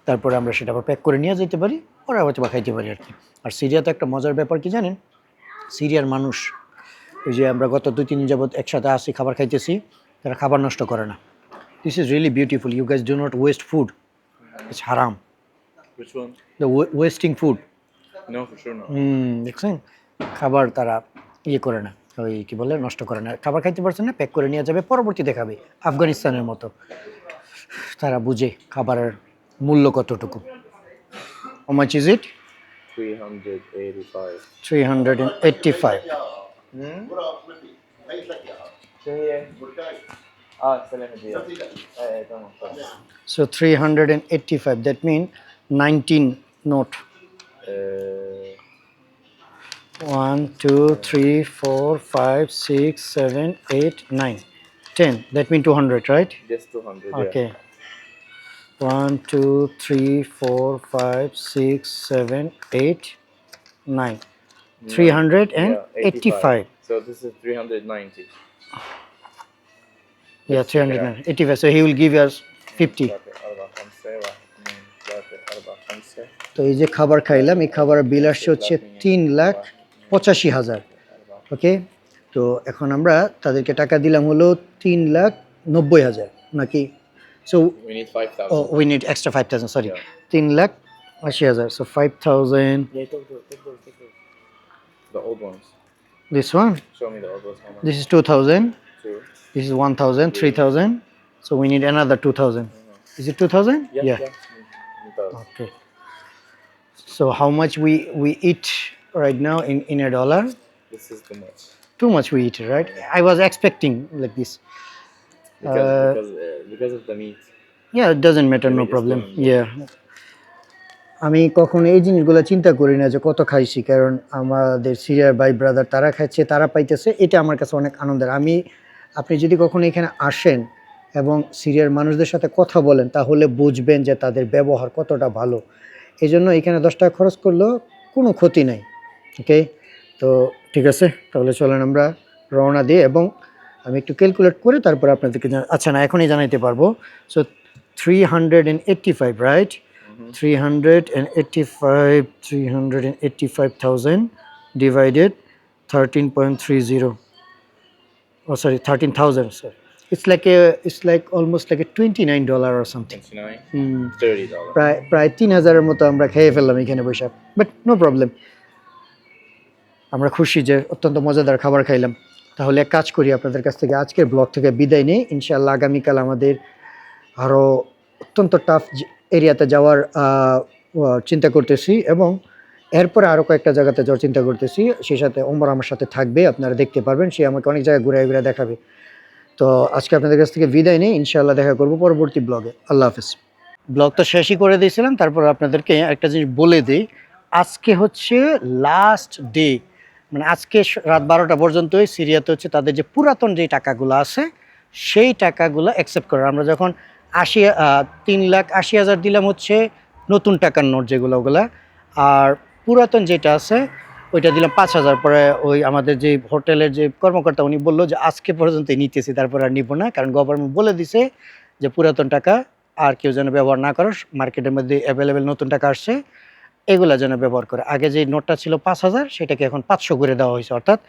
তারপরে আমরা সেটা আবার প্যাক করে নিয়ে যেতে পারি ওরা হয়তো বা খাইতে পারি আর কি আর সিরিয়াতে একটা মজার ব্যাপার কি জানেন সিরিয়ার মানুষ ওই যে আমরা গত 2-3 দিন যাবত একসাথে আসি খাবার খাইতেছি তারা খাবার নষ্ট করে না this is really beautiful you guys do not waste food it's হারাম Which one? The wasting food No, for sure not. দেখছেন খাবার তারা ইয়ে করে না ওই কি বলে নষ্ট করে না খাবার খাইতে পারছে না প্যাক করে নিয়ে যাবে পরবর্তীতে খাবে আফগানিস্তানের মতো তারা বুঝে খাবারের মূল্য কতটুকু How much is it? 385. 385 so 385 that means 19 note 1 2 3 4 5 6 7 8 9 10 that means 200 right Yes, 200. okay 1 2 3 4 5 6 7 8 9 385 So this is 390. yeah 385 so he will give us 50 তো এই যে খাবার খাইলাম এই খাবারের বিল আসছে হচ্ছে 3,85,000 ওকে তো এখন আমরা তাদেরকে টাকা দিলাম হলো 3,90,000 নাকি so We need 5,000. oh we need extra 5,000 sorry Yeah. 3,80,000 so 5,000 Take those. The old ones. this one Show me the old ones. How much? this is 2,000 Two. this is 1,000 3,000 so we need another 2,000 is it 2,000 Yeah. okay so how much we eat right now in a dollar This is too much. Too much we eat, right? I was expecting like this. Because of the meat. Yeah, it doesn't matter, no Maybe it's problem. going, Yeah. আমি কখনো এই জিনিসগুলো চিন্তা করি না যে কত খাইছি, কারণ আমাদের সিরিয়ার ভাই ব্রাদার তারা খাচ্ছে, তারা পাইতেছে, এটা আমার কাছে অনেক আনন্দের। আপনি যদি কখনো এখানে আসেন এবং সিরিয়ার মানুষদের সাথে কথা বলেন তাহলে বুঝবেন যে তাদের ব্যবহার কতটা ভালো। এই জন্য এখানে 10 টাকা খরচ করলেও কোনো ক্ষতি নাই। ওকে, তো ঠিক আছে, তাহলে চলেন আমরা রওনা দিই এবং আমি একটু ক্যালকুলেট করে তারপরে আপনাদেরকে আচ্ছা না এখনই জানাইতে পারবো। So 385, right? 385,000 divided 13.30. Oh, sorry, 13,000. Sorry, it's like almost like a $29 or something. 29. $30. প্রায় 3,000-এর মতো আমরা খেয়ে ফেললাম এখানে বসে, বাট নো প্রবলেম। আমরা খুশি যে অত্যন্ত মজাদার খাবার খাইলাম। তাহলে এক কাজ করি, আপনাদের কাছ থেকে আজকের ব্লগ থেকে বিদায় নেই। ইনশাআল্লাহ আগামীকাল আমাদের আরও অত্যন্ত টাফ এরিয়াতে যাওয়ার চিন্তা করতেছি এবং এরপরে আরও কয়েকটা জায়গাতে যাওয়ার চিন্তা করতেছি। সেই সাথে ওমর আমার সাথে থাকবে, আপনারা দেখতে পারবেন, সে আমাকে অনেক জায়গায় ঘুরে ঘুরে দেখাবে। তো আজকে আপনাদের কাছ থেকে বিদায় নেই, ইনশাআল্লাহ দেখা করব পরবর্তী ব্লগে। আল্লাহ হাফেজ। ব্লগ তো শেষই করে দিয়েছিলাম, তারপর আপনাদেরকে একটা জিনিস বলে দিই। আজকে হচ্ছে লাস্ট ডে, মানে আজকে রাত 12টা পর্যন্তই সিরিয়াতে হচ্ছে তাদের যে পুরাতন যে টাকাগুলো আছে সেই টাকাগুলো অ্যাকসেপ্ট করে। আমরা যখন 3,80,000 দিলাম হচ্ছে নতুন টাকার নোট যেগুলো, ওগুলা, আর পুরাতন যেটা আছে ওইটা দিলাম 5,000। পরে ওই আমাদের যে হোটেলের যে কর্মকর্তা উনি বললো যে আজকে পর্যন্তই নিতেছি, তারপর আর নিব না, কারণ গভর্নমেন্ট বলে দিছে যে পুরাতন টাকা আর কেউ যেন ব্যবহার না করো। মার্কেটের মধ্যে অ্যাভেলেবেল নতুন টাকা আসছে, এগুলা যেন ব্যবহার করে। আগে যে নোটটা ছিল 5,000 সেটাকে এখন 500 করে দেওয়া হয়েছে, অর্থাৎ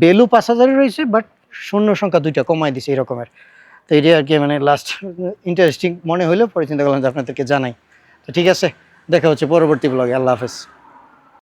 ভ্যালু 5,000 রয়েছে, বাট শূন্য সংখ্যা 2টা কমাই দিছে এই রকমের। তো এটাই আর কি, মানে লাস্ট ইন্টারেস্টিং মনে হইলেও পরে চিন্তা করলাম যে আপনাদেরকে জানাই। তো ঠিক আছে, দেখা হচ্ছে পরবর্তী ব্লগে। আল্লাহ হাফেজ।